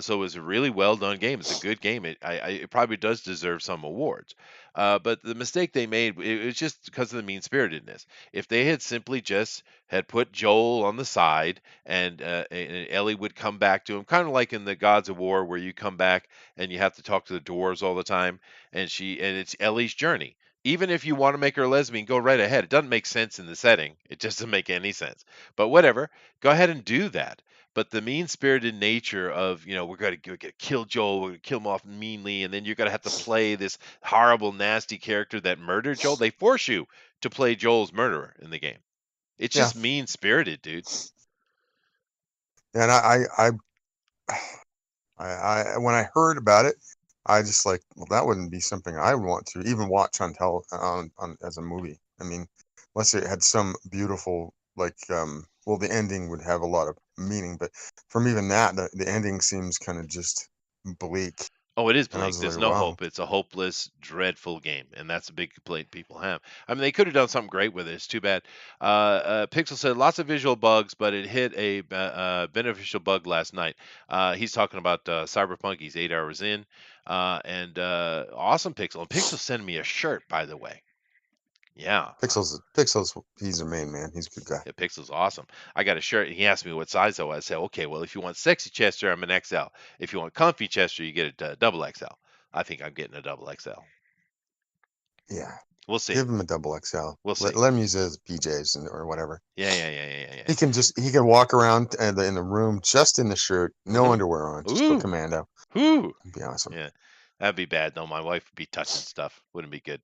So it was a really well done game. It's a good game. It probably does deserve some awards. But the mistake they made, it was just because of the mean spiritedness. If they had simply just had put Joel on the side and Ellie would come back to him, kind of like in the Gods of War, where you come back and you have to talk to the dwarves all the time, and it's Ellie's journey. Even if you want to make her a lesbian, go right ahead. It doesn't make sense in the setting. It just doesn't make any sense. But whatever, go ahead and do that. but the mean-spirited nature of, we're gonna kill Joel, we're gonna kill him off meanly, and then you're gonna have to play this horrible, nasty character that murdered Joel. They force you to play Joel's murderer in the game. It's Yeah, just mean-spirited, dude. and when I heard about it, I just like, well, that wouldn't be something I would want to even watch on as a movie. I mean, unless it had some beautiful like well, the ending would have a lot of meaning, but from even that, the ending seems kind of just bleak, Oh, it is and I bleak. was There's like, no wow, hope. It's a hopeless, dreadful game, and that's a big complaint people have. I mean, they could have done something great with it. It's too bad. Pixel said lots of visual bugs, but it hit a beneficial bug last night. He's talking about Cyberpunk. He's 8 hours in, and awesome Pixel. And Pixel sent me a shirt, by the way. Yeah, Pixels, he's a main man, he's a good guy. yeah, Pixel's awesome. I got a shirt, and he asked me what size I was. I said, okay, well, if you want sexy Chester, I'm an XL. If you want comfy Chester, you get a double XL. I think I'm getting a double XL. Yeah, We'll see. give him a double XL. We'll Let, see. let him use his PJs or whatever. Yeah, yeah, yeah, yeah, yeah, He can walk around in the room just in the shirt, yeah. no underwear on, just go Ooh, commando. ooh. It'd be awesome. Yeah, that'd be bad though. My wife would be touching stuff. Wouldn't be good.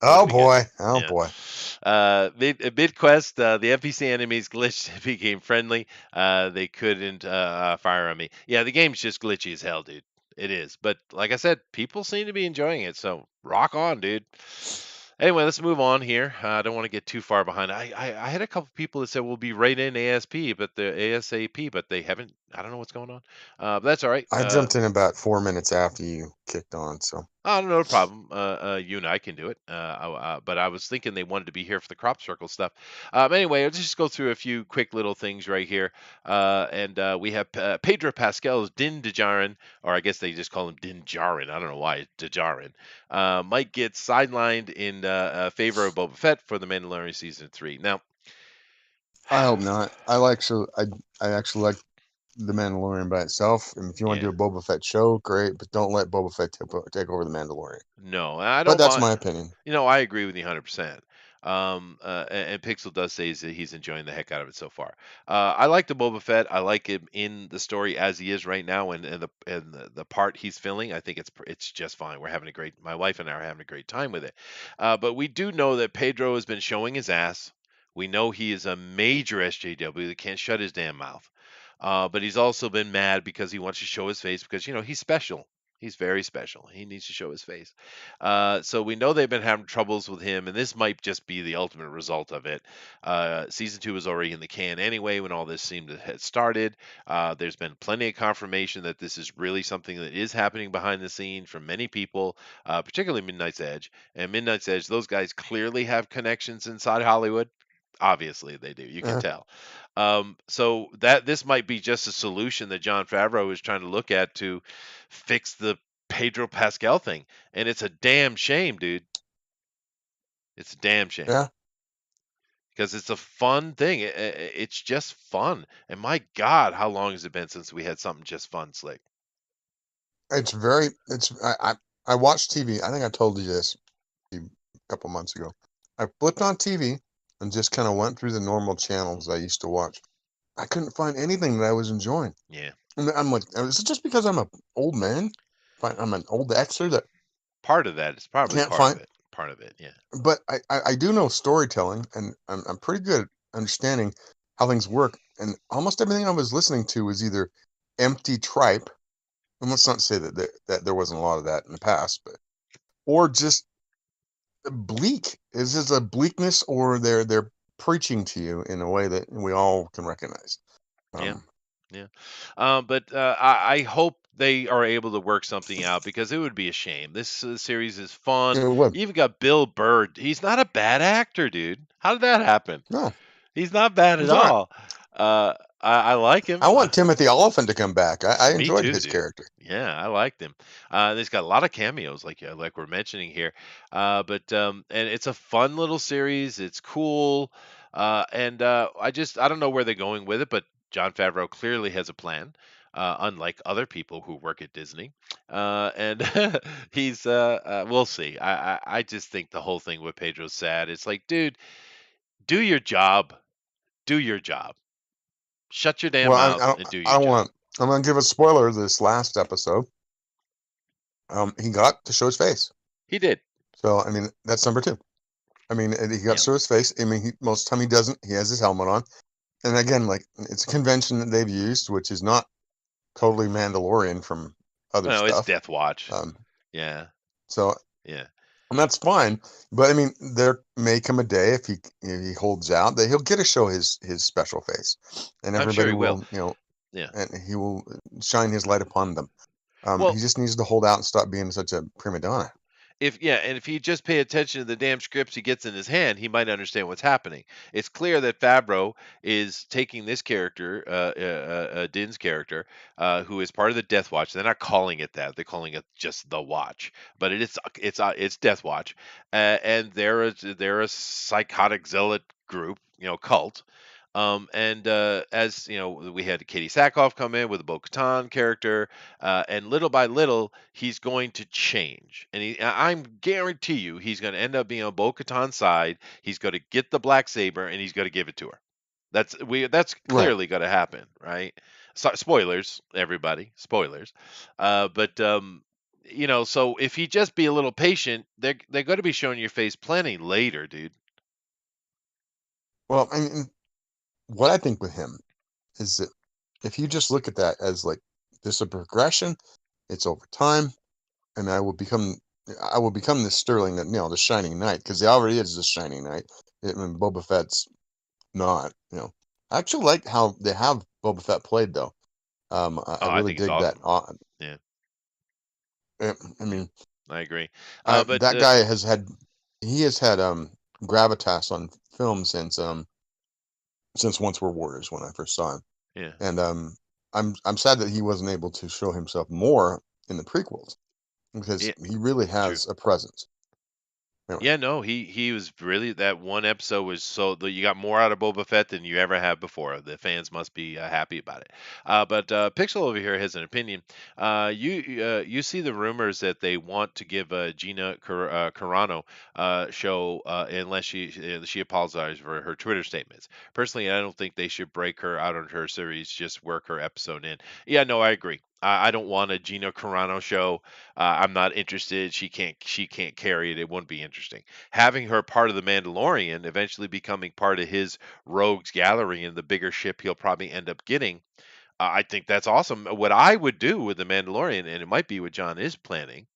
Oh Wouldn't be good. boy, oh Yeah. boy. Mid quest, the NPC enemies glitched, became friendly. They couldn't fire on me. Yeah, the game's just glitchy as hell, dude. It is. But like I said, people seem to be enjoying it. So rock on, dude. Anyway, let's move on here. I don't want to get too far behind. I had a couple people that said we'll be right in ASAP, but they haven't. I don't know what's going on. But that's all right. I jumped in about 4 minutes after you kicked on, so Oh, no problem. You and I can do it. But I was thinking they wanted to be here for the crop circle stuff. Anyway, I'll just go through a few quick little things right here. And we have Pedro Pascal's Din Djarin, or I guess they just call him Din Djarin. I don't know why Djarin. Might get sidelined in favor of Boba Fett for the Mandalorian season 3. Now, I hope not. I actually like the Mandalorian by itself. And if you want to yeah, do a Boba Fett show, great, but don't let Boba Fett take over the Mandalorian. no, I But don't that's mind. my opinion. I agree with you 100%. And Pixel does say that he's enjoying the heck out of it so far. I like the Boba Fett. I like him in the story as he is right now, and the part he's filling. I think it's just fine. My wife and I are having a great time with it. But we do know that Pedro has been showing his ass. We know he is a major SJW that can't shut his damn mouth. But he's also been mad because he wants to show his face because he's special. He's very special. He needs to show his face. So we know they've been having troubles with him, and this might just be the ultimate result of it. Season 2 was already in the can anyway when all this seemed to have started. There's been plenty of confirmation that this is really something that is happening behind the scenes from many people, particularly Midnight's Edge. And Midnight's Edge, those guys clearly have connections inside Hollywood. Obviously, they do. You can Uh, tell. So that this might be just a solution that John Favreau is trying to look at to fix the Pedro Pascal thing, and it's a damn shame, dude. It's a damn shame yeah, because it's a fun thing. It's just fun, and my God, how long has it been since we had something just fun, slick? I watched TV. I think I told you this a couple months ago. I flipped on TV and just kind of went through the normal channels I used to watch. I couldn't find anything that I was enjoying. Yeah, And I'm like, is it just because I'm an old man? I'm an old Xer that part of that is probably can't part of find. it. Part of it, yeah, But I do know storytelling, and I'm pretty good at understanding how things work. And almost everything I was listening to was either empty tripe, and let's not say that there wasn't a lot of that in the past, but or just bleak. Is this a bleakness, or they're preaching to you in a way that we all can recognize? yeah. Um, Yeah. But I hope they are able to work something out because it would be a shame. This series is fun. it would. You even got Bill Burr. He's not a bad actor, dude. How did that happen? No, He's not bad at it's all right. all. I like him. I want Timothy Oliphant to come back. I Me enjoyed too, his dude. character. Yeah, I liked him. There's got a lot of cameos, like we're mentioning here. And it's a fun little series. It's cool, and I don't know where they're going with it, but John Favreau clearly has a plan. Unlike other people who work at Disney, and we'll see. I just think the whole thing with Pedro's sad. It's like, dude, do your job, do your job. Shut your damn Well, mouth and do I your don't job. want. I'm gonna give a spoiler. This last episode, he got to show his face. He did. So I mean, that's number two. I mean, and he got to Yeah. show his face. I mean, most of the time he doesn't. He has his helmet on. And again, like it's a convention that they've used, which is not totally Mandalorian from other Well, it's stuff. Death Watch. Um, Yeah. so Yeah. and that's fine. But I mean, there may come a day if he holds out that he'll get to show his special face, and I'm sure everybody he will. will Yeah. and he will shine his light upon them. He Well, just needs to hold out and stop being such a prima donna. and if he just pay attention to the damn scripts he gets in his hand, he might understand what's happening. It's clear that Fabro is taking this character, Din's character, who is part of the Death Watch. They're not calling it that; they're calling it just the Watch. But it's Death Watch, and they're a psychotic zealot group, cult. And as you know, we had Katie Sackhoff come in with a Bo-Katan character, and little by little, he's going to change. And I'm guarantee you, he's going to end up being on Bo-Katan's side. He's going to get the black saber, and he's going to give it to her. That's Right. clearly going to happen, right? So, spoilers, everybody, spoilers. But so if he just be a little patient, they're going to be showing your face plenty later, dude. Well, I mean, what I think with him is that if you just look at that as like this a progression, it's over time, and I will become this Sterling that the Shining Knight because he already is the Shining Knight. And Boba Fett's not. I actually like how they have Boba Fett played though. I Oh, I really think it's dig that. awesome. Yeah, I mean, I agree. But that guy has had gravitas on film since Once Were Warriors when I first saw him, yeah. and I'm sad that he wasn't able to show himself more in the prequels because Yeah, he really true. has a presence. Anyway, Yeah, no, he was really that one episode was you got more out of Boba Fett than you ever have before. The fans must be happy about it. But Pixel over here has an opinion. You see the rumors that they want to give Gina Carano show unless she apologized for her Twitter statements. Personally, I don't think they should break her out of her series. Just work her episode in. Yeah, no, I agree. I don't want a Gina Carano show. I'm not interested. She can't carry it. It wouldn't be interesting. Having her part of the Mandalorian, eventually becoming part of his rogues gallery and the bigger ship he'll probably end up getting. I think that's awesome. What I would do with the Mandalorian, and it might be what John is planning,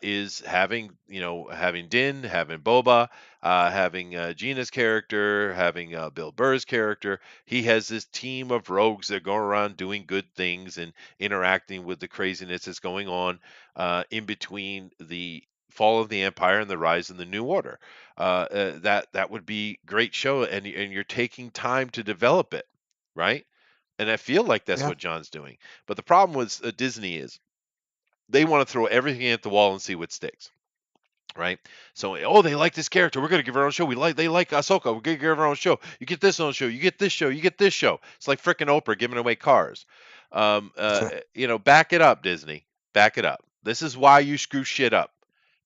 is having Din, having Boba, having Gina's character, having Bill Burr's character. He has this team of rogues that go around doing good things and interacting with the craziness that's going on in between the fall of the Empire and the rise of the New Order. That would be great show, and you're taking time to develop it, right? And I feel like that's yeah, what John's doing. But the problem with Disney is they want to throw everything at the wall and see what sticks, right? So, oh, they like this character. We're gonna give her our own show. They like Ahsoka. We're gonna give her our own show. You get this on the show. You get this show. You get this show. It's like freaking Oprah giving away cars. Back it up, Disney. Back it up. This is why you screw shit up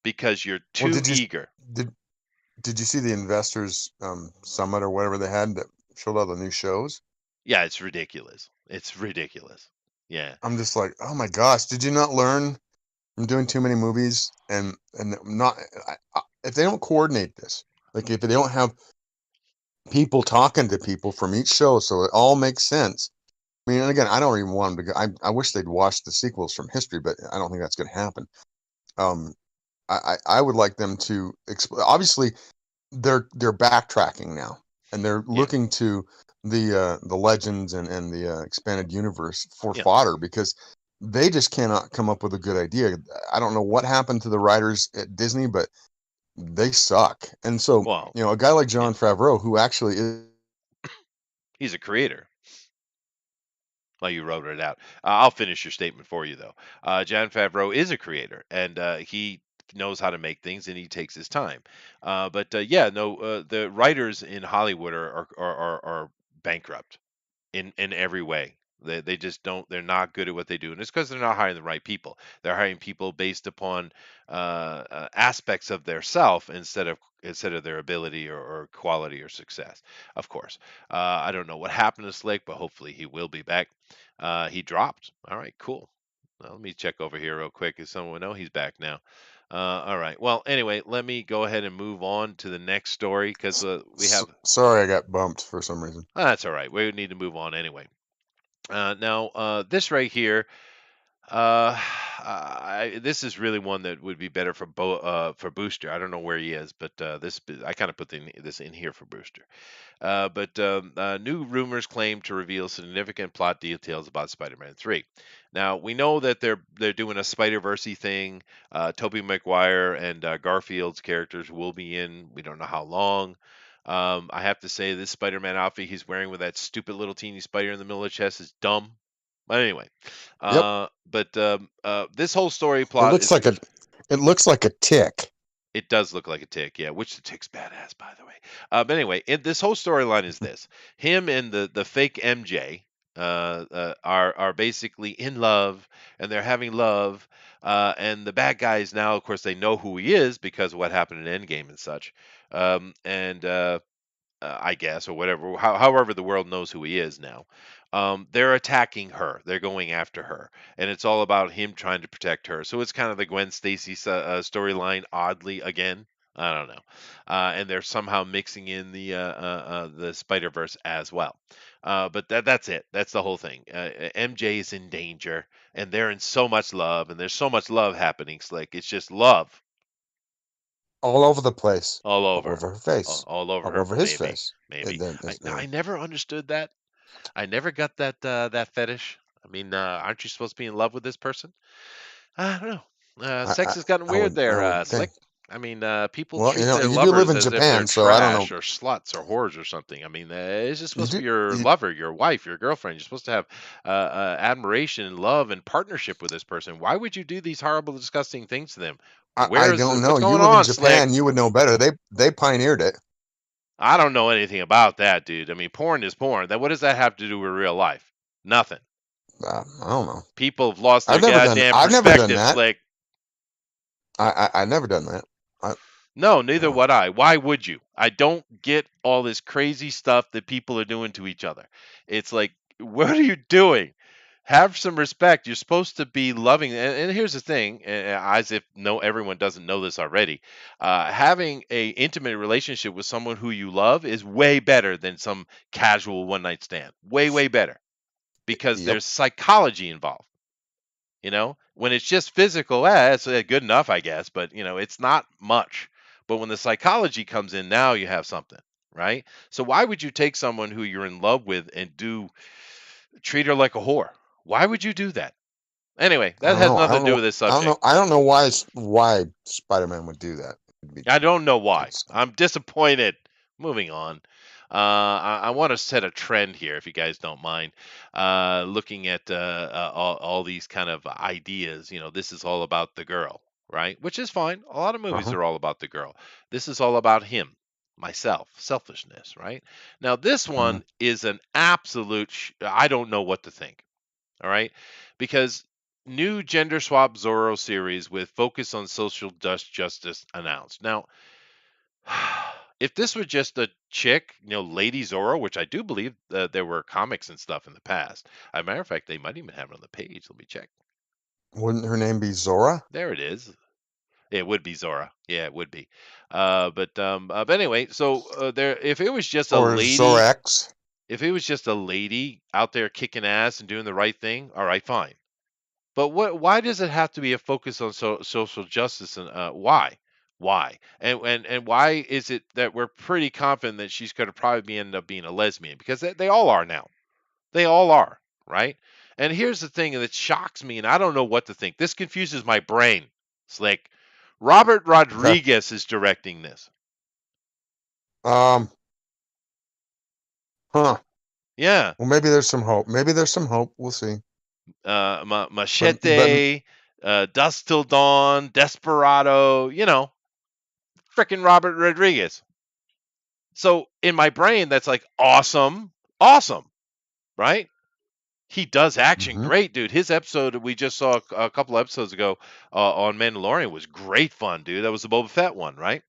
because you're well, too eager. did did you see the investors summit or whatever they had that showed all the new shows? Yeah, it's ridiculous. It's ridiculous. Yeah, I'm just like, oh my gosh, did you not learn from doing too many movies and not if they don't coordinate this, like if they don't have people talking to people from each show so it all makes sense. I mean, and again, I don't even want them to go. I wish they'd watch the sequels from history, but I don't think that's going to happen. Um, I would like them to obviously they're backtracking now and they're yeah, looking to the legends and the expanded universe for yeah. fodder because they just cannot come up with a good idea. I don't know what happened to the writers at Disney, but they suck. And so, Well, a guy like yeah. John Favreau, who actually is, He's a creator. Well, you wrote it out. I'll finish your statement for you, though. Jon Favreau is a creator, and he knows how to make things, and he takes his time. But yeah, no, the writers in Hollywood are bankrupt in every way. They just don't. They're not good at what they do, and it's because they're not hiring the right people. They're hiring people based upon aspects of their self instead of their ability or quality or success. Of course, I don't know what happened to Slick, but hopefully he will be back. He dropped. All right, cool. Well, let me check over here real quick. Is someone know he's back now? All right. Well, anyway, let me go ahead and move on to the next story because we have. Sorry, I got bumped for some reason. That's all right. We need to move on anyway. Now, this right here, uh, this is really one that would be better for Booster. I don't know where he is, but I kind of put this in here for Booster. New rumors claim to reveal significant plot details about Spider-Man 3. Now we know that they're doing a Spider-Verse thing. Tobey Maguire and Garfield's characters will be in. We don't know how long. I have to say this Spider-Man outfit he's wearing with that stupid little teeny spider in the middle of the chest is dumb. But anyway, Yep. this whole story It plot looks is like a it looks like a tick. it does look like a tick, yeah, which the tick's badass, by the way. But anyway, this whole storyline is this: him and the fake MJ are basically in love, and they're having love. And the bad guys now, of course, they know who he is because of what happened in Endgame and such. And I guess, or whatever, however the world knows who he is now. They're attacking her. They're going after her, and it's all about him trying to protect her. So it's kind of the Gwen Stacy storyline, oddly again. I don't know, and they're somehow mixing in the Spider Verse as well. But that's it. That's the whole thing. MJ is in danger, and they're in so much love, and there's so much love happening. Slick, it's just love All over the place, all all over, over her face, all over all her. over his Maybe, face. maybe. I There. never understood that. I never got that fetish. I mean, aren't you supposed to be in love with this person? I don't know. I, I Sex has gotten I weird would there, think. Slick. I mean, people Well, treat their you do live lovers in as if they're Japan, so I don't know. trash or sluts or whores or something. I mean, it's just You supposed to do be your you lover, your wife, your girlfriend. You're supposed to have admiration and love and partnership with this person. Why would you do these horrible, disgusting things to them? I don't know. What's You going live in on, Slick? Japan, you would know better. They pioneered it. I don't know anything about that, dude. I mean, porn is porn. What does that have to do with real life? Nothing. I don't know. People have lost their goddamn I've never done perspective, that. Slick. I never done that. I, No, neither uh, would I. Why would you? I don't get all this crazy stuff that people are doing to each other. It's like, what are you doing? Have some respect. You're supposed to be loving. And here's the thing, as if no everyone doesn't know this already. Having a intimate relationship with someone who you love is way better than some casual one night stand. Way, way better because yep. there's psychology involved. When it's just physical, it's good enough, I guess, but it's not much. But when the psychology comes in, now you have something, right? So why would you take someone who you're in love with and treat her like a whore? Why would you do that? Anyway, I that don't has know. I nothing don't to do know. with this I don't know. subject. I don't know why Spider-Man would do that. It'd be, I don't know why. it's, I'm disappointed. Moving on. I want to set a trend here, if you guys don't mind. Looking at all these kind of ideas, this is all about the girl, right? Which is fine. A lot of movies uh-huh. are all about the girl. This is all about him, myself, selfishness, right? Now, this Mhm. one is an absolute, I don't know what to think, all right? Because new gender swap Zorro series with focus on social justice announced. Now, if this were just a chick, Lady Zorro, which I do believe there were comics and stuff in the past. As a matter of fact, they might even have it on the page. Let me check. Wouldn't her name be Zora There it is. It would be Zora. Yeah, it would be. But anyway, so if it was just a or lady, Zorax? if it was just a lady out there kicking ass and doing the right thing, all right, fine. But why does it have to be a focus on social justice and why? Why? And why is it that we're pretty confident that she's going to probably end up being a lesbian? Because they all are now. They all are, right? And here's the thing that shocks me, and I don't know what to think. This confuses my brain. It's like Robert Okay. Rodriguez is directing this. Um. Huh. Yeah, Well, maybe there's some hope. Maybe there's some hope. We'll see. But Machete, Dust Till Dawn, Desperado. Freaking Robert Rodriguez. So in my brain, that's like awesome, awesome, right? He does action Hmm. great, dude. His episode we just saw a couple episodes ago on Mandalorian was great fun, dude. That was the Boba Fett one, right?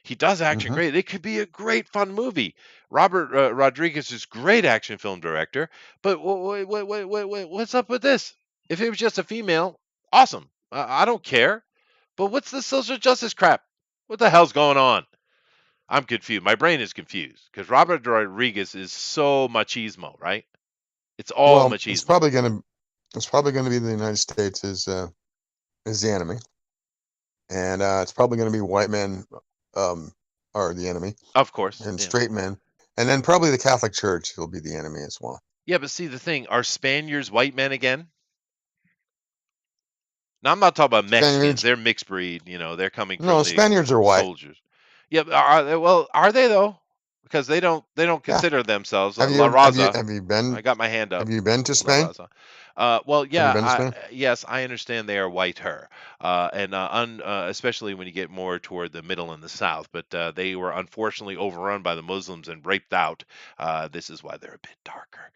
He does action Hmm. great. It could be a great fun movie. Robert Rodriguez is great action film director, but what's up with this? If it was just a female, awesome. I don't care. But what's the social justice crap? What the hell's going on? I'm confused. My brain is confused because Robert Rodriguez is so machismo, right? It's all Well, machismo. it's probably gonna be the United States is the enemy, and it's probably gonna be white men um, are the enemy, Of course, and yeah. straight men, and then probably the Catholic Church will be the enemy as well. Yeah, but see the thing, are Spaniards white men again? Now I'm not talking about Mexicans. Spaniards, They're mixed breed. You know, they're coming from no, the Spaniards are white. soldiers. Yeah, but are they, well, are they though? Because they don't Yeah. consider themselves La Raza. Have you been I got my hand up. have you been to La Spain? Raza. Well, Have you yeah, been to Spain? yes, I understand they are white her, especially when you get more toward the middle and the south. But they were unfortunately overrun by the Muslims and raped out. This is why they're a bit darker.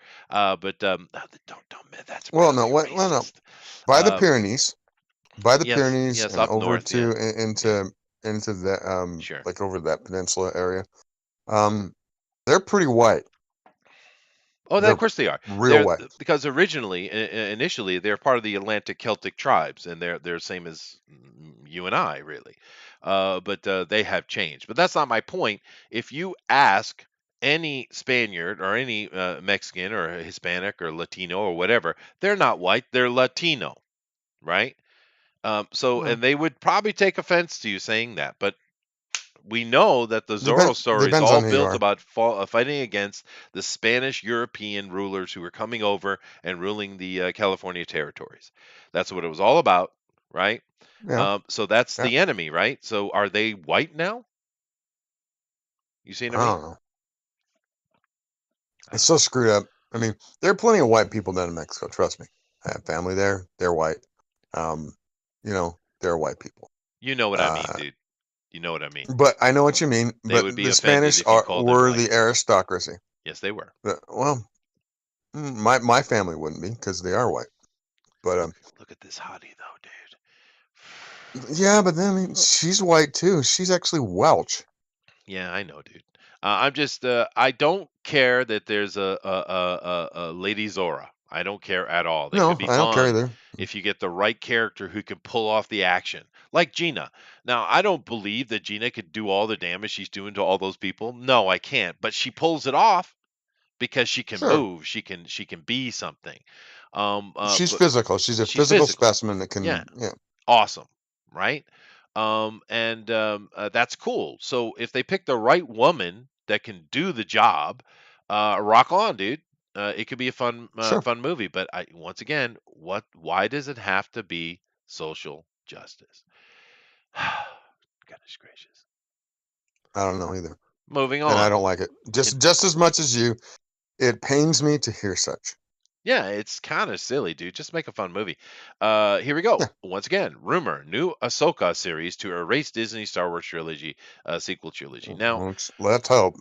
But don't that's Well, no, really what? Well, no, racist. by the Uh, Pyrenees, by the yes, Pyrenees, yes, and up over north, yeah, to yeah, into the sure. like over that peninsula area. Um, they're pretty white. Oh, of They're course they are. real They're white. because originally, initially, they're part of the Atlantic Celtic tribes, and they're same as you and I, really. But they have changed. But that's not my point. If you ask any Spaniard or any Mexican or Hispanic or Latino or whatever, they're not white. They're Latino, right? Well, And they would probably take offense to you saying that. But we know that the Zorro story is depends all on who you built are. about fighting against the Spanish European rulers who were coming over and ruling the California territories. That's what it was all about, right? Yeah, So that's yeah. the enemy, right? So are they white now? You see what I I mean? don't know. I It's don't so know. screwed up. I mean, there are plenty of white people down in Mexico. Trust me. I have family there. They're white. Um, they're white people. You know what I mean, Uh, dude. You know what I mean. but I know what you mean. They But would be the offended Spanish if you called them were white. the aristocracy. Yes, they were. Well, my family wouldn't be because they are white. But Look at this hottie though, dude. yeah, but then I mean, she's white too. She's actually Welsh. Yeah, I know, dude. I'm just I don't care that there's a Lady Zora. I don't care at all. That could No, be I don't care fun either. if you get the right character who can pull off the action, like Gina. Now, I don't believe that Gina could do all the damage she's doing to all those people. No, I can't. But she pulls it off because she can Sure, move. She can be something. she's But physical. She's a she's physical physical. specimen that Yeah, can. Yeah, awesome, right? That's cool. So if they pick the right woman that can do the job, rock on, dude. It could be a sure. fun movie. But once again, Why does it have to be social justice? Goodness gracious. I don't know either, Moving and I on. don't like it. It, Just as much as you. It pains me to hear such. yeah, it's kind of silly, dude. Just make a fun movie. Here we go. Yeah, Once again, rumor: new Ahsoka series to erase Disney Star Wars trilogy, sequel trilogy. Now, let's hope.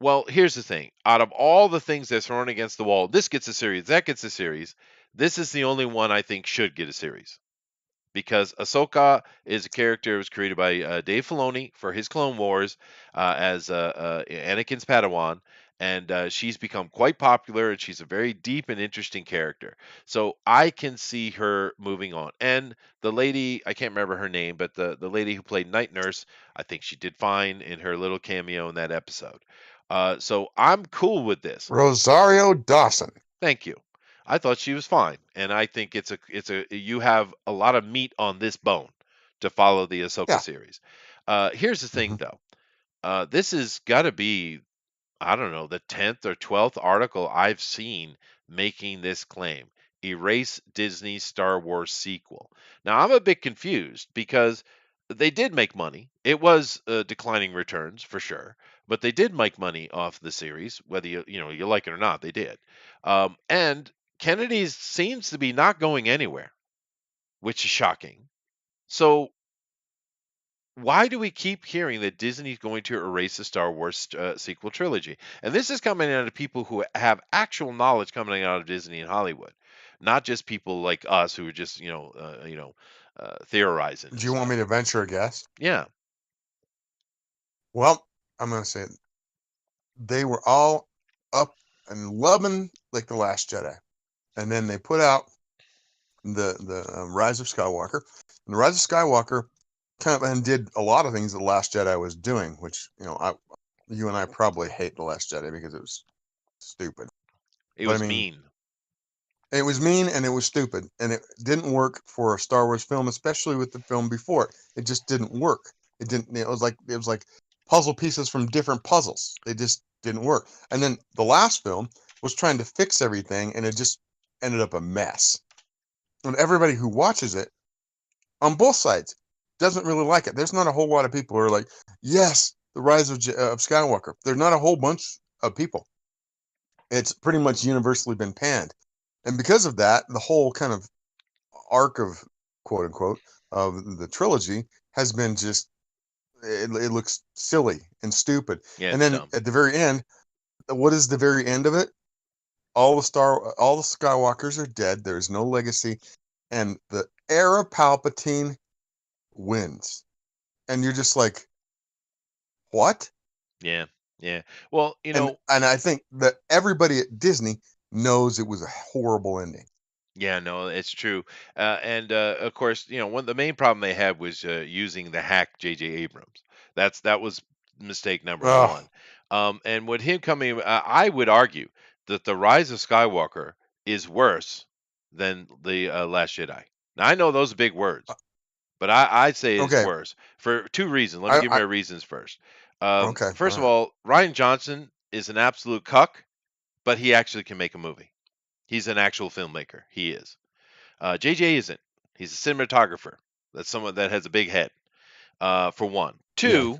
well, here's the thing. Out of all the things that's thrown against the wall, this gets a series, that gets a series. This is the only one I think should get a series because Ahsoka is a character that was created by Dave Filoni for his Clone Wars as Anakin's Padawan, and she's become quite popular, and she's a very deep and interesting character. So I can see her moving on. And the lady, I can't remember her name, but the lady who played Night Nurse, I think she did fine in her little cameo in that episode. So I'm cool with this. Rosario Dawson. Thank you. I thought she was fine, and I think it's a you have a lot of meat on this bone to follow the Ahsoka Yeah. series. Here's the thing, Hmm. though. This has got to be I don't know the 10th or 12th article I've seen making this claim. Erase Disney's Star Wars sequel. Now I'm a bit confused because they did make money. It was declining returns for sure, but they did make money off the series, whether you like it or not. They did, and Kennedy's seems to be not going anywhere, which is shocking. So why do we keep hearing that Disney's going to erase the Star Wars sequel trilogy? And this is coming out of people who have actual knowledge coming out of Disney and Hollywood. not just people like us who are just theorizing Do and you want me stuff. to venture a guess? Yeah, Well, I'm gonna say they were all up and loving like the Last Jedi, and then they put out the Rise of Skywalker. And the Rise of Skywalker kind of and did a lot of things the Last Jedi was doing, which you and I probably hate the Last Jedi because it was stupid. it But I was mean, mean. it was mean and it was stupid, and it didn't work for a Star Wars film, especially with the film before it. It just didn't work. It didn't. It was like puzzle pieces from different puzzles. They just didn't work. And then the last film was trying to fix everything, and it just ended up a mess. And everybody who watches it on both sides doesn't really like it. There's not a whole lot of people who are like, yes, the Rise of Skywalker. There's not a whole bunch of people. It's pretty much universally been panned, and because of that, the whole kind of arc of quote unquote of the trilogy has been just it looks silly and stupid. Yeah, And it's then dumb. at the very end, what is the very end of it? All the Skywalkers are dead. There's no legacy, and the heir of Palpatine wins. And you're just like, what? Yeah, yeah. Well, And I think that everybody at Disney knows it was a horrible ending. yeah, no, it's true. And of course, one the main problem they had was using the hack J.J. Abrams. That was mistake number Oh, one. And with him coming, I would argue that the Rise of Skywalker is worse than the Last Jedi. Now I know those are big words, but I'd say it's okay. worse for two reasons. Let me I, give I my reasons first. okay. Go First of ahead. all, Ryan Johnson is an absolute cuck, but he actually can make a movie. He's an actual filmmaker. He is. JJ isn't. He's a cinematographer. That's someone that has a big head. For one. Yeah. Two,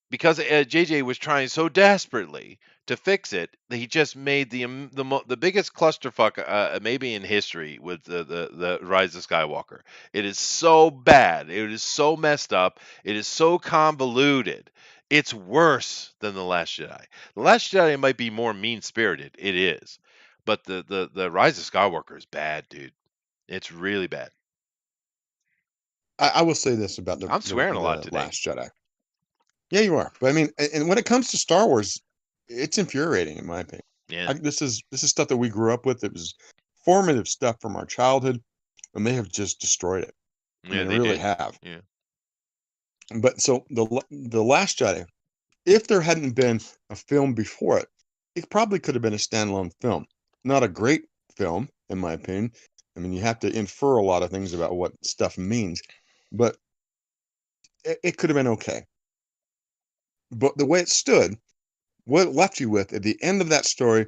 because JJ was trying so desperately to fix it, that he just made the biggest clusterfuck maybe in history with the Rise of Skywalker. It is so bad. It is so messed up. It is so convoluted. It's worse than the Last Jedi. The Last Jedi might be more mean spirited. It is, but the Rise of Skywalker is bad, dude. It's really bad. I will say this about the, I'm the swearing a lot the today. Last Jedi. Yeah, you are. But I mean, and when it comes to Star Wars, it's infuriating in my opinion. Yeah, This is stuff that we grew up with. It was formative stuff from our childhood, and they have just destroyed it. I yeah, mean, they they really did. have. Yeah. But so the Last Jedi, if there hadn't been a film before it, it probably could have been a standalone film. Not a great film, in my opinion. I mean, you have to infer a lot of things about what stuff means, but it could have been okay. But the way it stood, what it left you with at the end of that story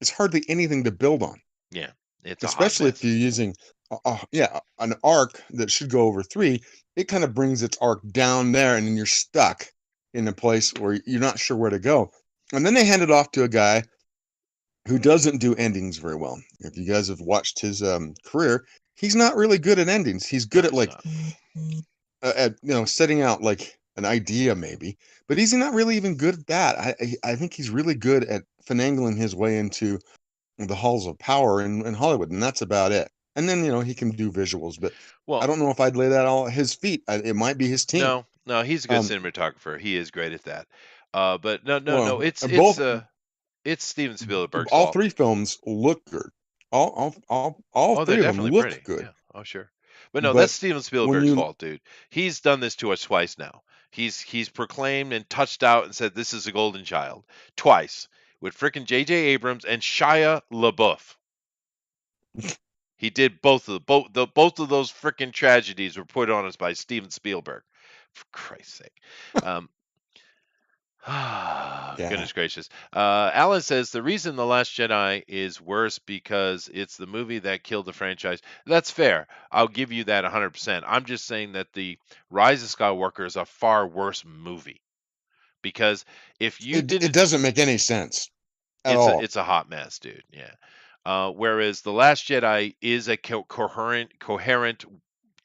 is hardly anything to build on, Yeah, it's a hot especially if mess. you're using, yeah, an arc that should go over three. It kind of brings its arc down there, and then you're stuck in a place where you're not sure where to go. And then they hand it off to a guy who doesn't do endings very well. If you guys have watched his career, he's not really good at endings. He's good No, at he's like not. at setting out like an idea maybe, but he's not really even good at that. I think he's really good at finagling his way into the halls of power in Hollywood, and that's about it. And then he can do visuals, but I Well, don't know if I'd lay that all at his feet. It might be his team. no, no, he's a good Um, cinematographer. He is great at that. But no, no, well, no. It's both it's uh it's Steven Spielberg's all fault. three films look good. All Oh, they're three of them definitely look pretty. good, Yeah. Oh, sure. But no, that's but Steven when Spielberg's you fault, dude. He's done this to us twice now. He's proclaimed and touched out and said this is a golden child twice with frickin' J.J. Abrams and Shia LaBeouf. He did both of those frickin' tragedies were put on us by Steven Spielberg. For Christ's sake. Um, yeah, Goodness gracious. Alan says the reason The Last Jedi is worse because it's the movie that killed the franchise. That's fair. I'll give you that 100%. I'm just saying that the Rise of Skywalker is a far worse movie because if you it didn't, doesn't make any sense at all. it's a hot mess, dude. Yeah. Whereas The Last Jedi is a coherent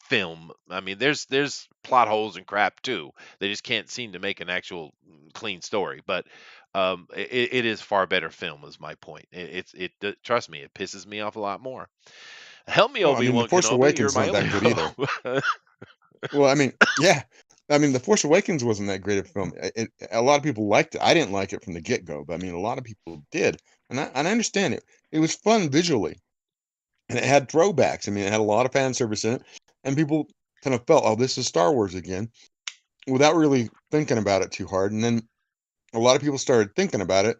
film. I mean, there's plot holes and crap too. They just can't seem to make an actual clean story. But it is far better film, is my point. Trust me, it pisses me off a lot more. Help me, Well, I Obi mean, The Wan Force Kenobi. You're Awakens my not that good either. only. Well, I mean, yeah. I mean, The Force Awakens wasn't that great of a film. A lot of people liked it. I didn't like it from the get-go, but I mean, a lot of people did. And I understand it. It was fun visually, and it had throwbacks. I mean, it had a lot of fan service in it, and people kind of felt, "Oh, this is Star Wars again," without really thinking about it too hard. And then a lot of people started thinking about it,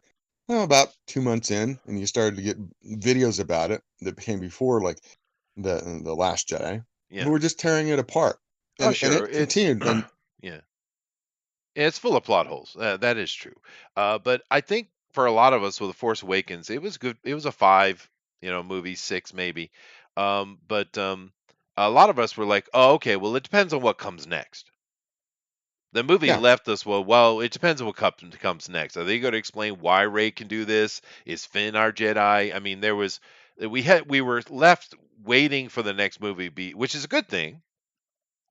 well, about 2 months in, and you started to get videos about it that came before, like the Last Jedi, who Yeah. were just tearing it apart, Oh, and sure. it It's continued. And yeah. It's full of plot holes. That is true. But I think for a lot of us with the Force Awakens, it was good. It was a five, movie, six maybe. But a lot of us were like, oh, okay. Well, it depends on what comes next. The movie yeah, left us. Well, it depends on what comes next. Are they going to explain why Rey can do this? Is Finn our Jedi? I mean, we were left waiting for the next movie, which is a good thing.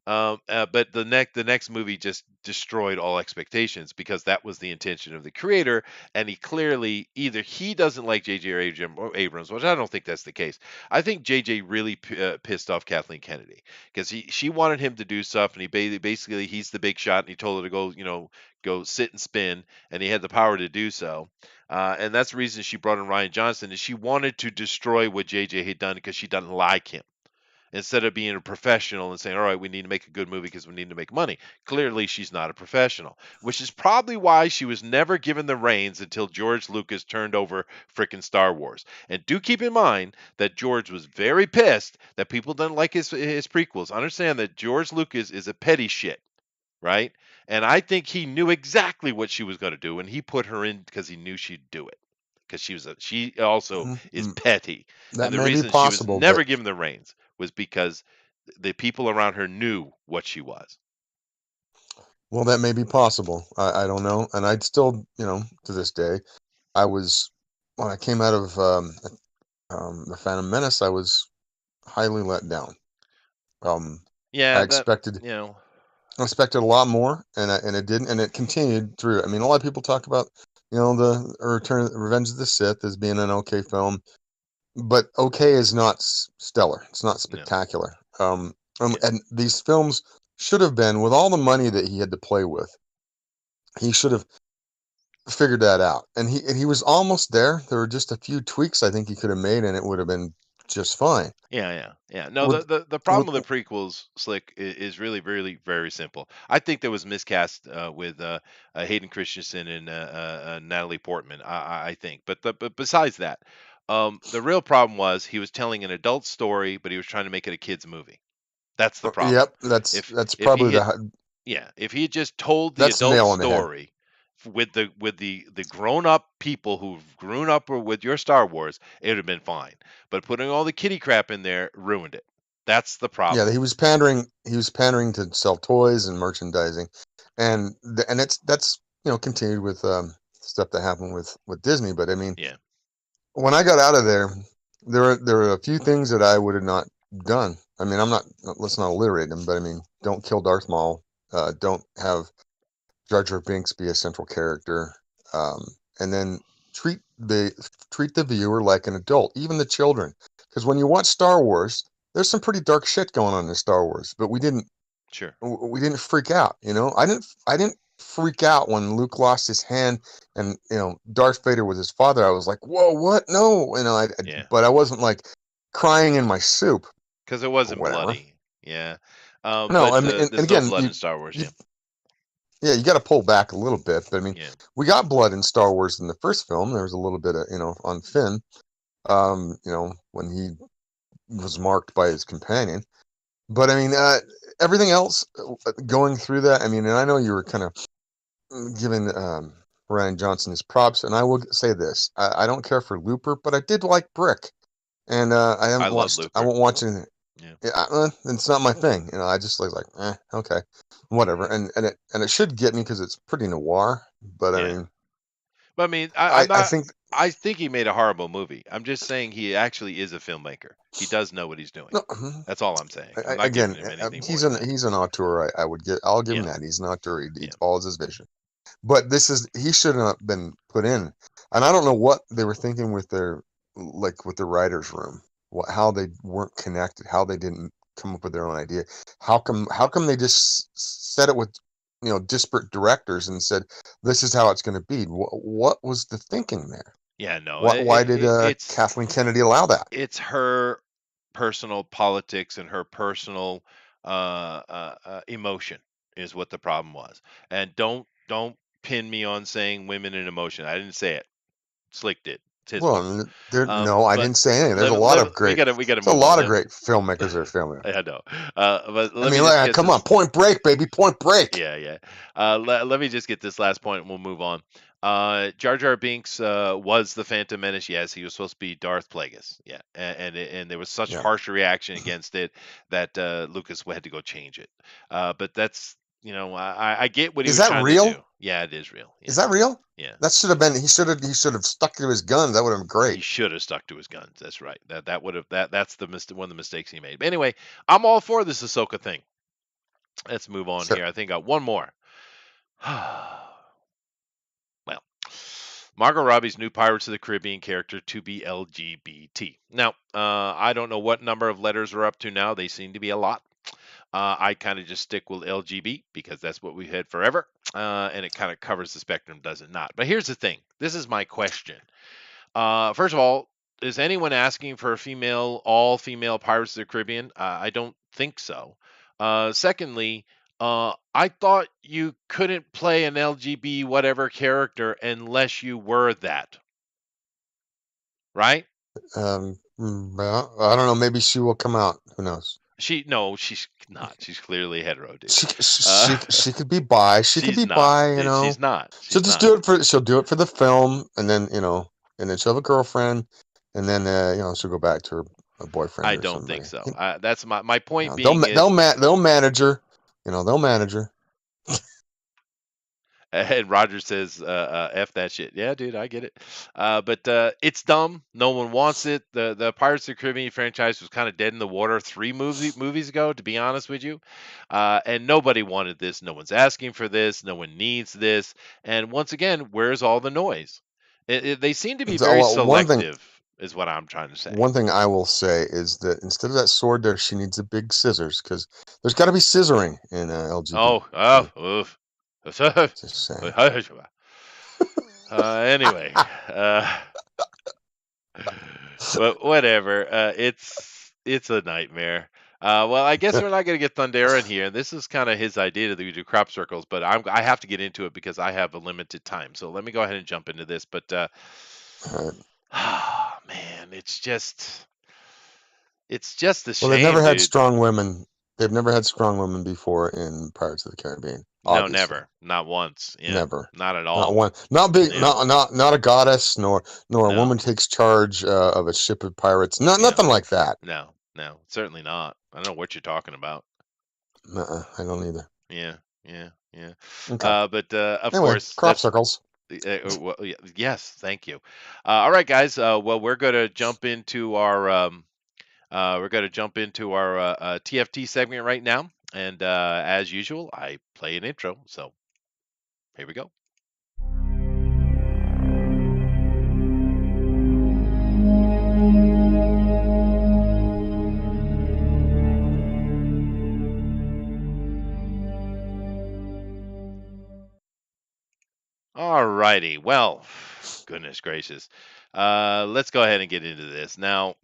But the next movie just destroyed all expectations because that was the intention of the creator, and he clearly either he doesn't like J.J. Abrams, which I don't think that's the case. I think J.J. really pissed off Kathleen Kennedy because she wanted him to do stuff, and basically he's the big shot, and he told her to go sit and spin, and he had the power to do so. And that's the reason she brought in Ryan Johnson, is she wanted to destroy what J.J. had done because she doesn't like him, instead of being a professional and saying, all right, we need to make a good movie because we need to make money. Clearly, she's not a professional, which is probably why she was never given the reins until George Lucas turned over frickin' Star Wars. And do keep in mind that George was very pissed that people didn't like his prequels. Understand that George Lucas is a petty shit, right? And I think he knew exactly what she was going to do, and he put her in because he knew she'd do it. Because she also mm, is mm, petty, and that the may be reason she was possible, but never given the reins was because the people around her knew what she was. well, that may be possible. I don't know, and I'd still, to this day, I was when I came out of the Phantom Menace, I was highly let down. Um, I Yeah, that expected you know, I expected a lot more, and it didn't, and it continued through. I mean, a lot of people talk about, the Revenge of the Sith as being an okay film, but okay is not stellar. It's not no, spectacular. yeah, And these films should have been, with all the money that he had to play with, he should have figured that out, and he was almost there. There were just a few tweaks I think he could have made, and it would have been just fine. yeah. No, With the with problem with the prequels, Slick, is really, really very simple. I think there was miscast with Hayden Christensen and Natalie Portman. I think, but besides that, the real problem was he was telling an adult story, but he was trying to make it a kids movie. That's the problem. Yep, that's If that's if he probably had the Yeah, if he had just told the that's the adult nail on the head. story with the grown up people who've grown up with your Star Wars, it would have been fine. But putting all the kitty crap in there ruined it. That's the Yeah, problem. he was pandering. He was pandering to sell toys and merchandising, and that's continued with stuff that happened with Disney. But I mean, Yeah, when I got out of there, there were a few things that I would have not done. I mean, I'm not let's not alliterate them, but I mean, don't kill Darth Maul. Don't have Jar Jar Binks be a central character, um, and then treat the treat the viewer like an adult, even the children. Because when you watch Star Wars, there's some pretty dark shit going on in Star Wars, but sure. we didn't freak out. I didn't freak out when Luke lost his hand and Darth Vader was his father. I was like, whoa, what? No, Yeah, but I wasn't like crying in my soup because it or wasn't whatever. bloody. Yeah, No, I but mean, and there's no again, blood in Star Wars. you Yeah, yeah, you got to pull back a little bit. But I mean, yeah, we got blood in Star Wars in the first film. There was a little bit of, on Finn, when he was marked by his companion. But I mean, everything else going through that. I mean, and I know you were kind of giving Ryan Johnson his props, and I will say this: I don't care for Looper, but I did like Brick, and I I haven't love watched. I Looper. won't watch anything. Yeah, Yeah, it's not my thing. I just like, okay, whatever. And it should get me because it's pretty noir. But I yeah. mean, But I mean, I I'm I not. think. I think he made a horrible movie. I'm just saying he actually is a filmmaker. He does know what he's doing. No, That's all I'm saying. I'm not giving again, him anything more than that. he's an auteur. I would get. I'll give him Yeah, that. He's an auteur. He yeah, follows his vision. But this is he shouldn't have been put in. And I don't know what they were thinking with their with the writers' room. How they weren't connected. How they didn't come up with their own idea. How come they just said it with disparate directors and said this is how it's going to be. What was the thinking there? yeah. No, Why did Kathleen Kennedy allow that? it's her personal politics and her personal emotion is what the problem was. And don't pin me on saying women in emotion. I didn't say it. Slick did. It's his fault. Well, no, I But didn't say anything. There's let a me lot let of we great. gotta There's a move on. lot of great filmmakers that are filming. I know. But I let me mean, just get come on, this. Point Break, baby, Point Break. Yeah, yeah. Let me just get this last point and we'll move on. Jar Jar Binks was the Phantom Menace. Yes, he was supposed to be Darth Plagueis. Yeah, and there was such Yeah. harsh reaction against it that Lucas had to go change it. But that's I get what he Is was that trying to real? do. Yeah, it is real. Is Yeah, that real? yeah. That should have been. He should have stuck to his guns. That would have been He great. should have stuck to his guns. That's right. That would have that's one of the mistakes he made. But anyway, I'm all for this Ahsoka thing. Let's move on So, here. I think I got one more. Well, Margot Robbie's new Pirates of the Caribbean character to be LGBT. Now, I don't know what number of letters we're up to now. They seem to be a lot. I kind of just stick with LGB because that's what we've had forever, and it kind of covers the spectrum, does it not? But here's the thing. This is my question. First of all, is anyone asking for a all female Pirates of the Caribbean? I don't think so. Secondly, I thought you couldn't play an LGB whatever character unless you were that, right? well, I don't know. Maybe she will come out. Who knows? No, she's not. She's clearly hetero, dude. She she could be bi. She could She's be not. bi. She's not. She'll She's just not. do it for. She'll do it for the film, and then and then she'll have a girlfriend, and then she'll go back to her boyfriend I or don't think somebody. so. That's my point They'll being is they'll manage her. They'll manage her. and Roger says, "F that shit." Yeah, dude, I get it. But it's dumb. No one wants it. The Pirates of the Caribbean franchise was kind of dead in the water movies ago, to be honest with you. And nobody wanted this. No one's asking for this. No one needs this. And once again, where's all the noise? They seem to be So, very one thing selective, is what I'm trying to say. I will say is that instead of that sword there, she needs a big scissors because there's got to be scissoring in Oh, LGBT. oof. Just saying. Anyway, but whatever. It's a nightmare. Well, I guess we're not going to get Thundera in here. This is kind of his idea that we do crop circles, but I have to get into it because I have a limited time. So let me go ahead and jump into this. But All right. man, it's just a Well, they've shame, never had dude. strong women. They've never had strong women before in Pirates of the Caribbean. No, Obviously, never, not once. Yeah, never. not at Not all. one. Not big. Yeah, Not a goddess, nor a no, woman takes charge of a ship of pirates. Not yeah, nothing like that. no, no, certainly not. I don't know what you're talking about. I don't either. Yeah, yeah, yeah. Okay. But of Anyway, course, crop circles. well, yes, thank you. All right, guys. Well, we're gonna jump into our TFT segment right now, and as usual, I play an intro. So here we go. All righty. Well, goodness gracious. Let's go ahead and get into this now.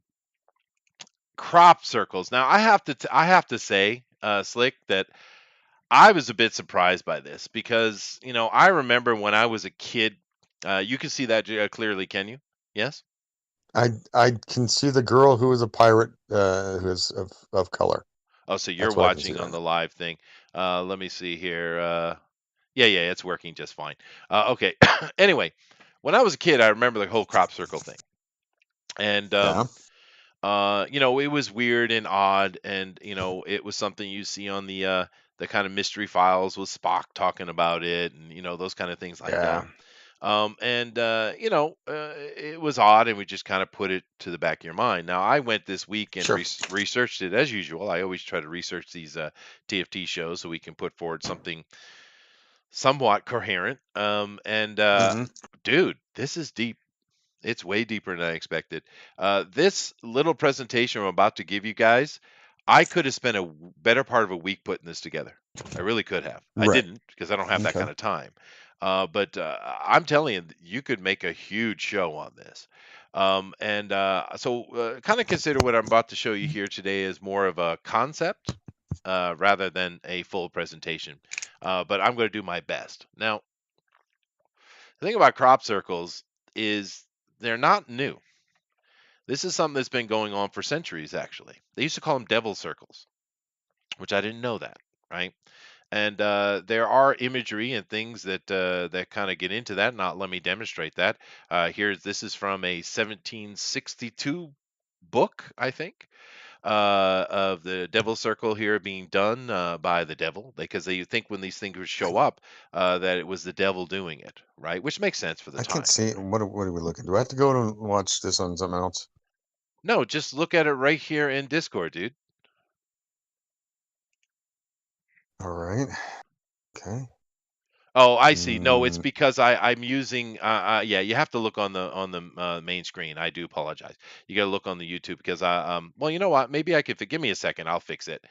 Crop circles. Now, I have to say, Slick, that I was a bit surprised by this because I remember when I was a kid. You can see that clearly, can you? Yes. I can see the girl who is a pirate who is of color. Oh, so you're That's what I can see watching on right the now. live thing. Let me see here. Yeah, yeah, it's working just fine. Okay. Anyway, when I was a kid, I remember the whole crop circle thing, and Yeah. it was weird and odd, and it was something you see on the kind of mystery files with Spock talking about it, and those kind of things like that. Yeah. And it was odd, and we just kind of put it to the back of your mind. Now, I went this week and Sure. researched it as usual. I always try to research these TFT shows so we can put forward something somewhat coherent. And Hmm. dude, this is deep. It's way deeper than I expected. This little presentation I'm about to give you guys, I could have spent a better part of a week putting this together. I really could have. I Right. didn't because I don't have that Okay. kind of time. But I'm telling you, you could make a huge show on this. And so kind of consider what I'm about to show you here today as more of a concept rather than a full presentation. But I'm going to do my best. Now, the thing about crop circles is they're not new. This is something that's been going on for centuries, actually. They used to call them devil circles, which I didn't know that, right? And there are imagery and things that kind of get into that. Not let me demonstrate that. This is from a 1762 book, I think, of the devil circle here being done by the devil, because they think when these things would show up that it was the devil doing it, right? Which makes sense for the I can't time. see what are we looking? Do I have to go to watch this on something else? No, just look at it right here in Discord, dude. All right. Okay. Oh, I see. No, it's Mm, because I'm using yeah, you have to look on the main screen. I do apologize. You got to look on the YouTube because I well, you know what? Maybe I could give me a second. I'll fix it.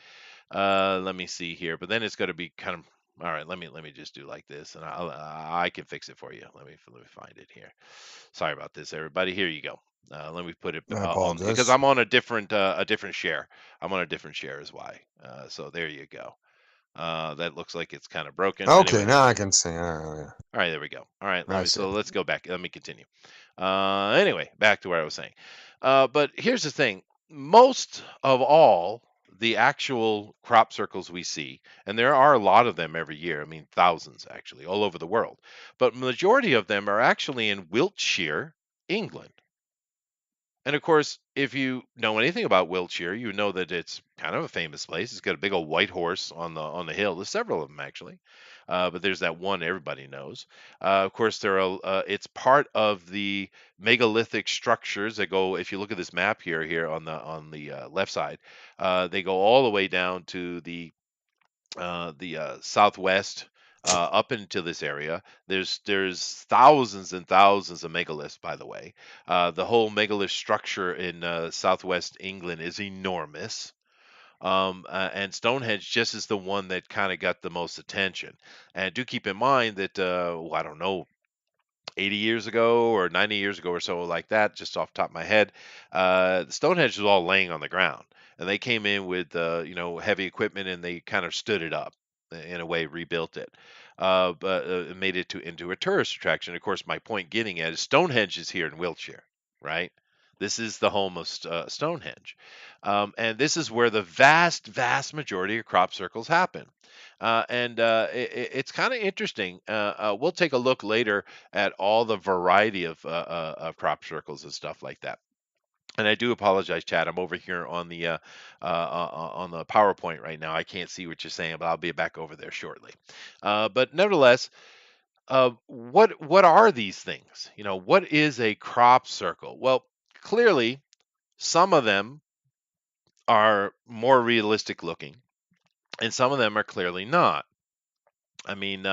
Let me see here. But then it's going to be kind of all right. Let me just do like this, and I can fix it for you. Let me find it here. Sorry about this, everybody. Here you go. Let me put it I on because apologize. I'm on a different share. I'm on a different share is why. So there you go. That looks like it's kind of broken. Okay, Anyway, now I can see. All right, all right, there we go. All right, yeah. I see. let's go back. Let me continue. Anyway, back to what I was saying. But here's the thing: most of all the actual crop circles we see, and there are a lot of them every year. I mean, thousands actually, all over the world. But majority of them are actually in Wiltshire, England. And of course, if you know anything about Wiltshire, you know that it's kind of a famous place. It's got a big old white horse on the hill. There's several of them actually, but there's that one everybody knows. Of course, there are. It's part of the megalithic structures that go. If you look at this map here on the left side, they go all the way down to the southwest up into this area. There's thousands and thousands of megaliths, by the way. The whole megalith structure in southwest England is enormous. And Stonehenge just is the one that kind of got the most attention. And do keep in mind that, well, I don't know, 80 years ago or 90 years ago or so, like that, just off the top of my head, the Stonehenge was all laying on the ground, and they came in with heavy equipment and they kind of stood it up in a way, rebuilt it, but made it into a tourist attraction. Of course, my point getting at is Stonehenge is here in Wiltshire, right? This is the home of Stonehenge, and this is where the vast majority of crop circles happen. It's kind of interesting. We'll take a look later at all the variety of crop circles and stuff like that. And I do apologize, Chad. I'm over here on the PowerPoint right now. I can't see what you're saying, but I'll be back over there shortly. But nevertheless, what are these things? What is a crop circle? Well, clearly, some of them are more realistic looking, and some of them are clearly not. I mean,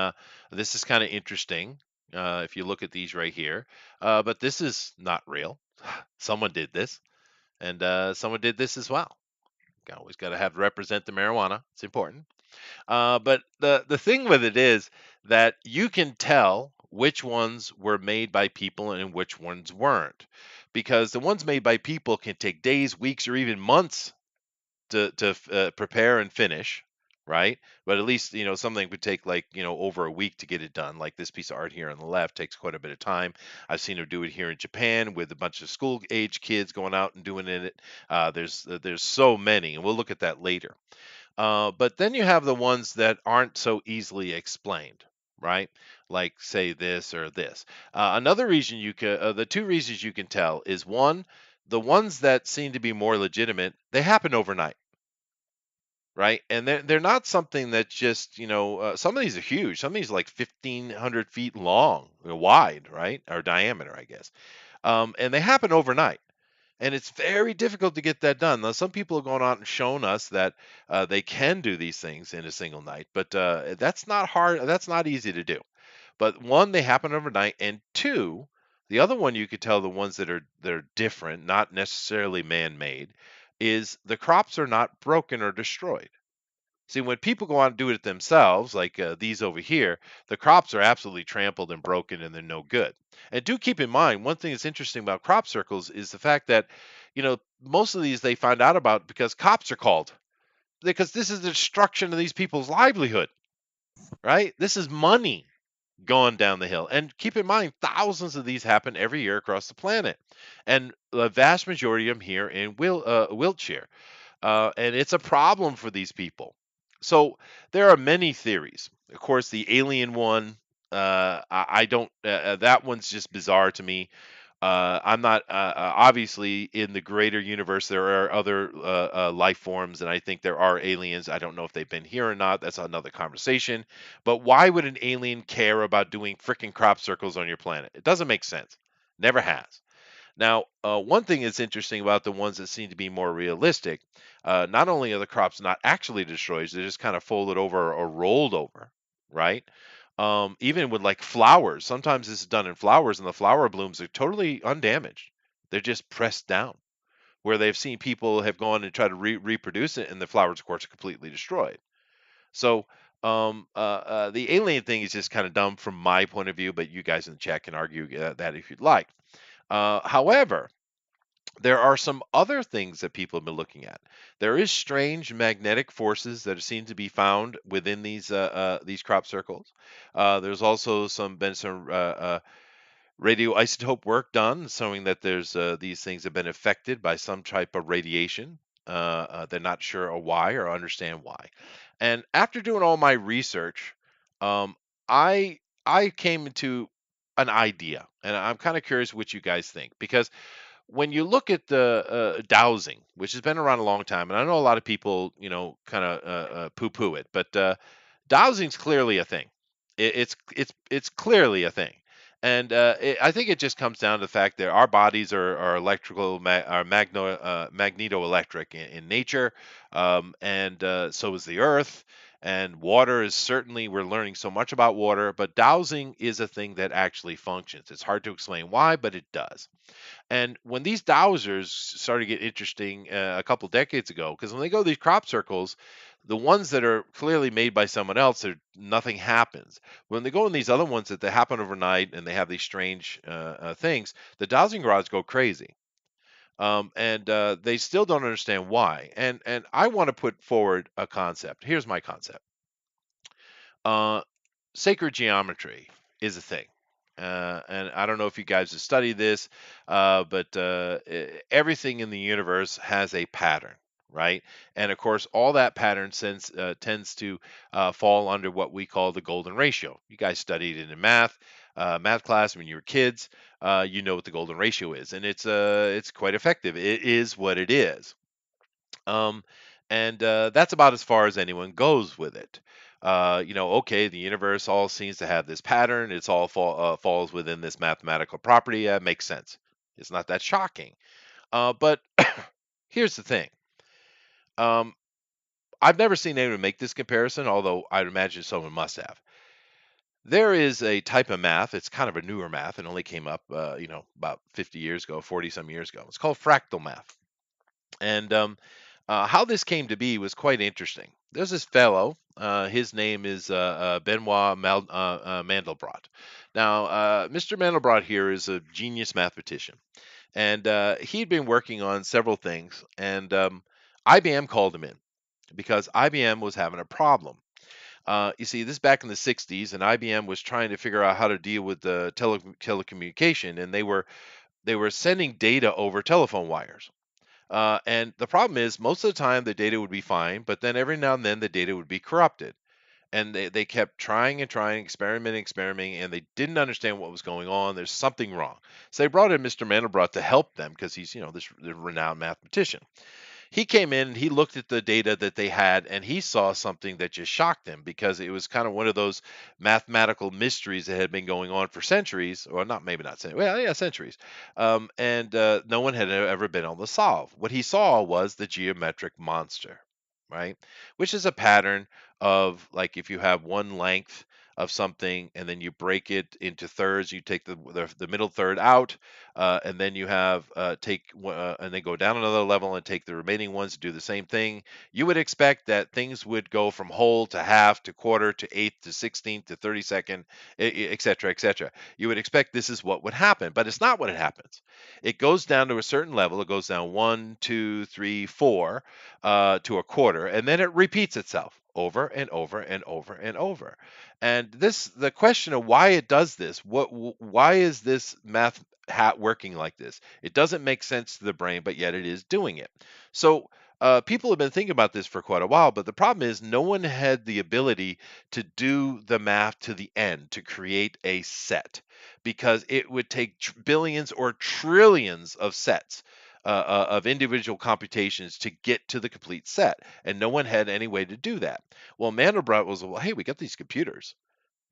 this is kind of interesting if you look at these right here, but this is not real. Someone did this, and someone did this as well. Always got to have represent the marijuana. It's important. But the thing with it is that you can tell which ones were made by people and which ones weren't, because the ones made by people can take days, weeks, or even months to prepare and finish, right? But at least something would take like over a week to get it done. Like this piece of art here on the left takes quite a bit of time. I've seen them do it here in Japan with a bunch of school age kids going out and doing it. There's so many, and we'll look at that later. But then you have the ones that aren't so easily explained, right? Like say this or this. Another reason the two reasons you can tell is one, the ones that seem to be more legitimate, they happen overnight. right? And they're not something that's just, some of these are huge. Some of these are like 1,500 feet long, wide, right, or diameter, I guess. And they happen overnight. And it's very difficult to get that done. Now, some people have gone out and shown us that they can do these things in a single night, but that's not hard. That's not easy to do. But one, they happen overnight, and two, the other one you could tell the ones that are different, not necessarily man-made, is the crops are not broken or destroyed. See, when people go out and do it themselves, like these over here, the crops are absolutely trampled and broken and they're no good. And do keep in mind, one thing that's interesting about crop circles is the fact that, most of these they find out about because cops are called, because this is the destruction of these people's livelihood, right? This is money going down the hill. And keep in mind, thousands of these happen every year across the planet. And the vast majority of them here in Wiltshire. And it's a problem for these people. So there are many theories. Of course, the alien one, I don't. That one's just bizarre to me. I'm not obviously in the greater universe. There are other life forms, and I think there are aliens. I don't know if they've been here or not. That's another conversation. But why would an alien care about doing freaking crop circles on your planet? It doesn't make sense. Never has. Now, one thing that's interesting about the ones that seem to be more realistic, not only are the crops not actually destroyed, they're just kind of folded over or rolled over, right? Even with like flowers, sometimes this is done in flowers, and the flower blooms are totally undamaged. They're just pressed down. Where they've seen people have gone and tried to reproduce it, and the flowers, of course, are completely destroyed. So, the alien thing is just kind of dumb from my point of view, but you guys in the chat can argue that if you'd like. However, there are some other things that people have been looking at. There is strange magnetic forces that seem to be found within these crop circles. There's also been some radioisotope work done showing that there's these things have been affected by some type of radiation. They're not sure why or understand why. And after doing all my research, um, I I came into an idea, and I'm kind of curious what you guys think, because when you look at the dowsing, which has been around a long time, and I know a lot of people, kind of poo-poo it, but dowsing's clearly a thing. It's clearly a thing, and I think it just comes down to the fact that our bodies are magnetoelectric in nature, and so is the Earth. And water is certainly, we're learning so much about water, but dowsing is a thing that actually functions. It's hard to explain why, but it does. And when these dowsers started to get interesting a couple decades ago, because when they go these crop circles, the ones that are clearly made by someone else, nothing happens. When they go in these other ones that they happen overnight and they have these strange things, the dowsing rods go crazy. And they still don't understand why. And I want to put forward a concept. Here's my concept. Uh, Sacred geometry is a thing. And I don't know if you guys have studied this, but everything in the universe has a pattern, right? And of course, all that pattern tends to fall under what we call the golden ratio. You guys studied it in math class when you were kids. You know what the golden ratio is, and it's quite effective. It is what it is. Um, and that's about as far as anyone goes with it. Okay, the universe all seems to have this pattern. It's all falls within this mathematical property. Makes sense. It's not that shocking. But here's the thing. Um, I've never seen anyone make this comparison, although I'd imagine someone must have. There is a type of math. It's kind of a newer math. It only came up, about 50 years ago, 40 some years ago. It's called fractal math. And how this came to be was quite interesting. There's this fellow. His name is Benoit Mandelbrot. Now, Mr. Mandelbrot here is a genius mathematician, and he'd been working on several things. And IBM called him in because IBM was having a problem. You see, this is back in the 60s, and IBM was trying to figure out how to deal with the telecommunication, and they were sending data over telephone wires. And the problem is, most of the time the data would be fine, but then every now and then the data would be corrupted. And they kept trying and trying, experimenting, and they didn't understand what was going on. There's something wrong. So they brought in Mr. Mandelbrot to help them because he's, this renowned mathematician. he came in and he looked at the data that they had and he saw something that just shocked him because it was kind of one of those mathematical mysteries that had been going on for centuries, or not, maybe not centuries, well, yeah, centuries. And no one had ever been able to solve. What he saw was the geometric monster, right? Which is a pattern of, like, if you have one length of something and then you break it into thirds, you take the middle third out, and then you have and then go down another level and take the remaining ones, do the same thing. You would expect that things would go from whole to half to quarter to eighth to 16th to 32nd, et cetera, et cetera. You would expect this is what would happen, but it's not what it happens. It goes down to a certain level. It goes down one, two, three, four, to a quarter, and then it repeats itself over and over and over and over. And the question of why it does this, why is this math working like this? It doesn't make sense to the brain, but yet it is doing it. So people have been thinking about this for quite a while, but the problem is no one had the ability to do the math to the end to create a set, because it would take billions or trillions of sets. Of individual computations to get to the complete set, and no one had any way to do that. Well, Mandelbrot was, well, hey, we got these computers,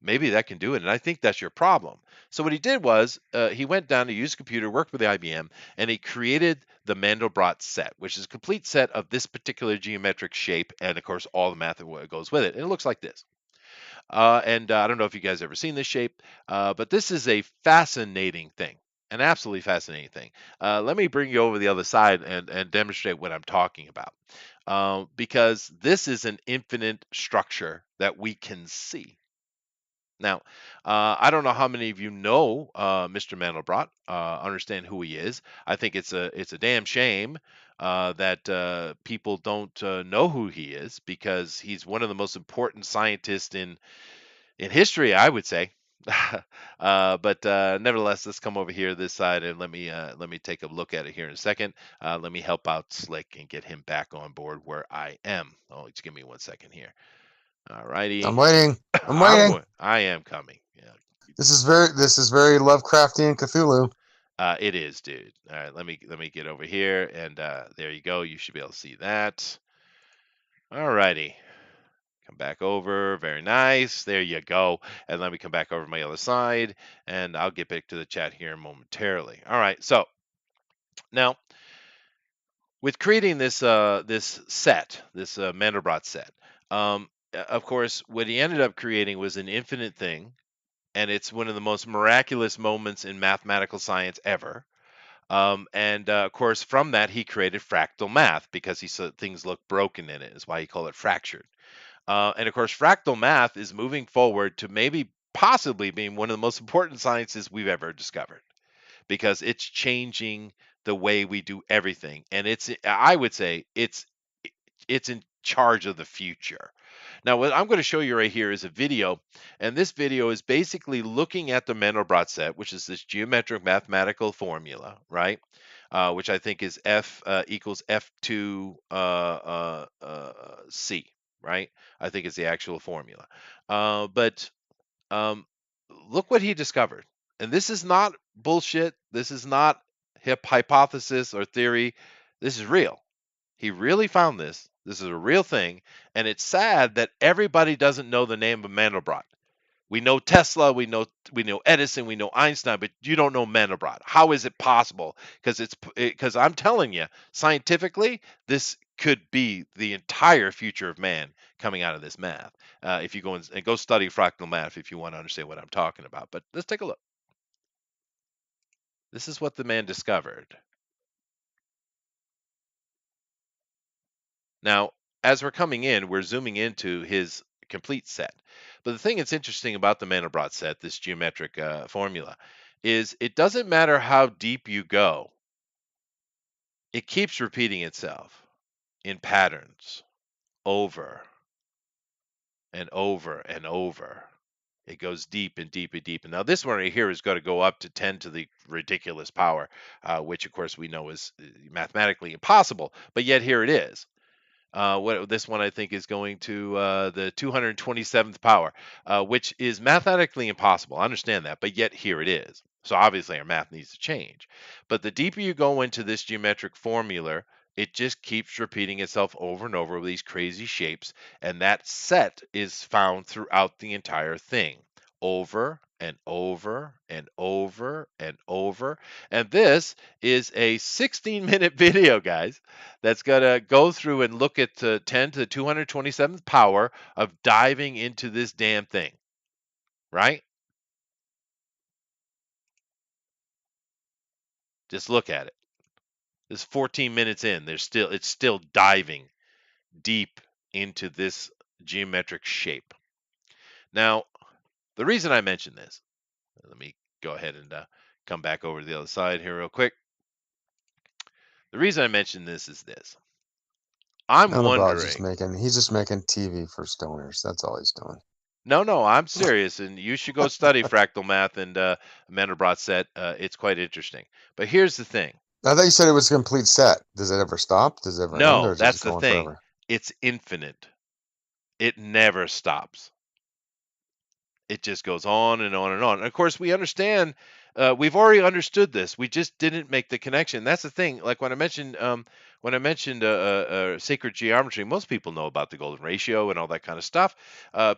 maybe that can do it. And I think that's your problem. So what he did was he went down to use a computer, worked with the IBM, and he created the Mandelbrot set, which is a complete set of this particular geometric shape, and of course all the math that goes with it. And it looks like this. And I don't know if you guys ever seen this shape, but this is a fascinating thing. An absolutely fascinating thing. Let me bring you over the other side and demonstrate what I'm talking about. Because this is an infinite structure that we can see. Now, I don't know how many of you know Mr. Mandelbrot, understand who he is. I think it's a damn shame that people don't know who he is, because he's one of the most important scientists in history, I would say. But nevertheless, let's come over here this side and let me take a look at it here in a second. Let me help out Slick and get him back on board where I am. Oh, just give me 1 second here. All I'm righty. waiting. I'm waiting. I am coming. Yeah. This is very Lovecraftian Cthulhu. It is, dude. All right, let me get over here, and there you go. You should be able to see that. All righty. Come back over. Very nice. There you go. And let me come back over to my other side, and I'll get back to the chat here momentarily. All right. So now, with creating this set, this Mandelbrot set, of course, what he ended up creating was an infinite thing, and it's one of the most miraculous moments in mathematical science ever. And of course, from that, he created fractal math because he saw things look broken in it. Is why he called it fractured. And of course, fractal math is moving forward to maybe possibly being one of the most important sciences we've ever discovered, because it's changing the way we do everything. And I would say it's in charge of the future. Now, what I'm going to show you right here is a video, and this video is basically looking at the Mandelbrot set, which is this geometric mathematical formula, right? Which I think is F equals F2 C, right? I think it's the actual formula. But look what he discovered. And this is not bullshit. This is not hypothesis or theory. This is real. He really found this. This is a real thing, and it's sad that everybody doesn't know the name of Mandelbrot. We know Tesla, we know Edison, we know Einstein, but you don't know Mandelbrot. How is it possible? Because I'm telling you, scientifically, this could be the entire future of man coming out of this math. If you go and go study fractal math, if you want to understand what I'm talking about. But let's take a look. This is what the man discovered. Now, as we're coming in, we're zooming into his complete set. But the thing that's interesting about the Mandelbrot set, this geometric formula, is it doesn't matter how deep you go, it keeps repeating itself in patterns over and over and over. It goes deep and deep and deep. And now this one right here is going to go up to 10 to the ridiculous power, which of course we know is mathematically impossible, but yet here it is. What this one I think is going to the 227th power, which is mathematically impossible. I understand that, but yet here it is. So obviously our math needs to change. But the deeper you go into this geometric formula, It just keeps repeating itself over and over with these crazy shapes, and that set is found throughout the entire thing, over and over and over and over. And this is a 16-minute video, guys, that's going to go through and look at 10 to the 227th power of diving into this damn thing, right? Just look at it. This 14 minutes in, it's still diving deep into this geometric shape. Now, the reason I mention this, let me go ahead and come back over to the other side here real quick. The reason I mention this is this. I'm Mandelbrot's wondering. he's just making TV for stoners. That's all he's doing. No, I'm serious, and you should go study fractal math and Mandelbrot set. It's quite interesting. But here's the thing. I thought you said it was a complete set. Does it ever stop? Does it ever end, or No, is it that's just the going thing. forever? It's infinite. It never stops. It just goes on and on and on. And of course, we understand. We've already understood this. We just didn't make the connection. That's the thing. Like when I mentioned sacred geometry, most people know about the golden ratio and all that kind of stuff.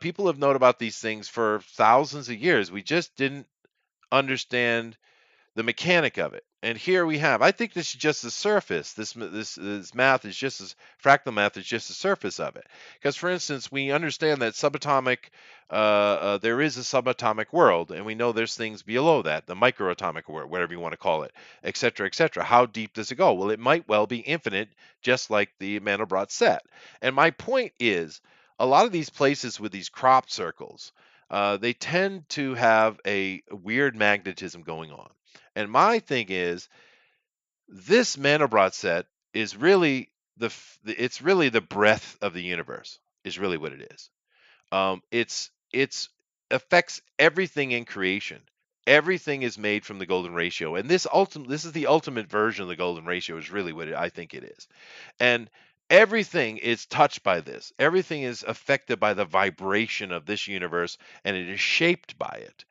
People have known about these things for thousands of years. We just didn't understand the mechanic of it. And here we have. I think this is just the surface. This math is just as fractal math is just the surface of it. Because, for instance, we understand that subatomic, there is a subatomic world, and we know there's things below that, the microatomic world, whatever you want to call it, et cetera, et cetera. How deep does it go? Well, it might well be infinite, just like the Mandelbrot set. And my point is, a lot of these places with these crop circles, they tend to have a weird magnetism going on. And my thing is, this Mandelbrot set is really it's really the breadth of the universe is really what it is. It's affects everything in creation. Everything is made from the golden ratio, and this is the ultimate version of the golden ratio is really what I think it is. And everything is touched by this. Everything is affected by the vibration of this universe, and it is shaped by it.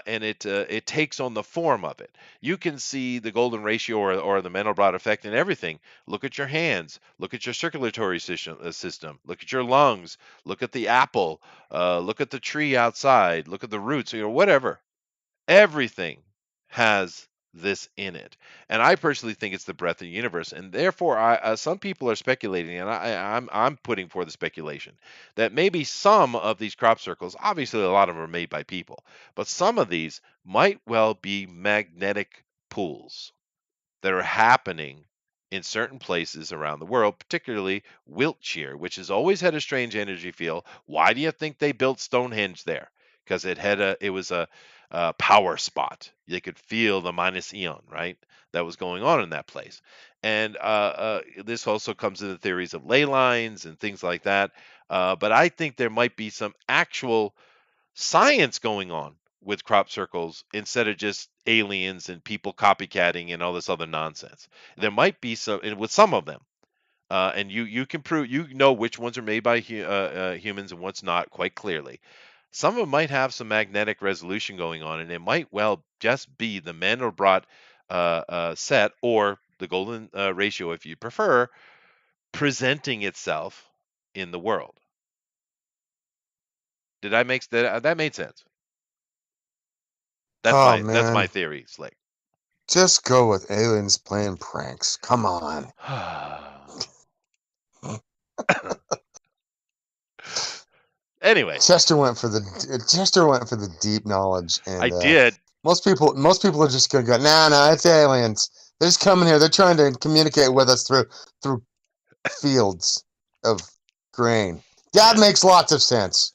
And it takes on the form of it. You can see the golden ratio or the Mandelbrot effect in everything. Look at your hands. Look at your circulatory system. Look at your lungs. Look at the apple. Look at the tree outside. Look at the roots. Whatever. Everything has this in it, and I personally think it's the breadth of the universe. And therefore, some people are speculating, and I'm putting forth the speculation that maybe some of these crop circles, obviously a lot of them are made by people, but some of these might well be magnetic pools that are happening in certain places around the world, particularly Wiltshire, which has always had a strange energy field. Why do you think they built Stonehenge there? Because it was a power spot. They could feel the minus eon, right? That was going on in that place. And this also comes into theories of ley lines and things like that. But I think there might be some actual science going on with crop circles instead of just aliens and people copycatting and all this other nonsense. There might be some, and with some of them, and you can prove which ones are made by humans and what's not quite clearly. Some of them might have some magnetic resolution going on, and it might well just be the Mandelbrot set or the golden ratio, if you prefer, presenting itself in the world. Did I make that? That made sense. Oh That's my man, theory, Slick. just go with aliens playing pranks. Come on. Anyway, Chester went for the deep knowledge, I and did. most people are just gonna go, nah, it's aliens. They're just coming here. They're trying to communicate with us through fields of grain. That Yeah. makes lots of sense.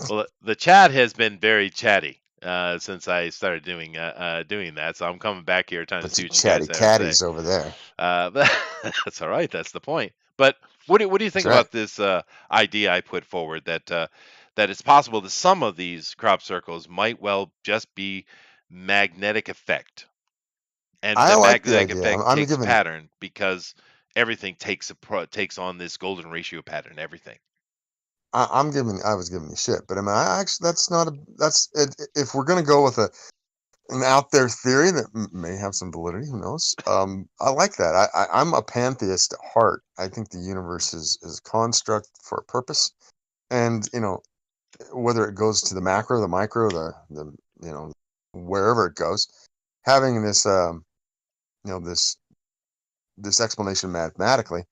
Well, the chat has been very chatty since I started doing that, so I'm coming back here trying to Bunch see of what you guys chatty have to say. catties over there. But that's all right. That's the point. But what do you That's think right. about this idea I put forward that it's possible that some of these crop circles might well just be magnetic effect, and I the like the magnetic idea. effect I'm takes giving. pattern because everything takes on this golden ratio pattern. Everything. I was giving you shit, but I mean, I actually that's not a that's it, if we're gonna go with an out there theory that may have some validity. Who knows? I like that. I'm a pantheist at heart. I think the universe is a construct for a purpose, and whether it goes to the macro, the micro, the wherever it goes, having this this explanation mathematically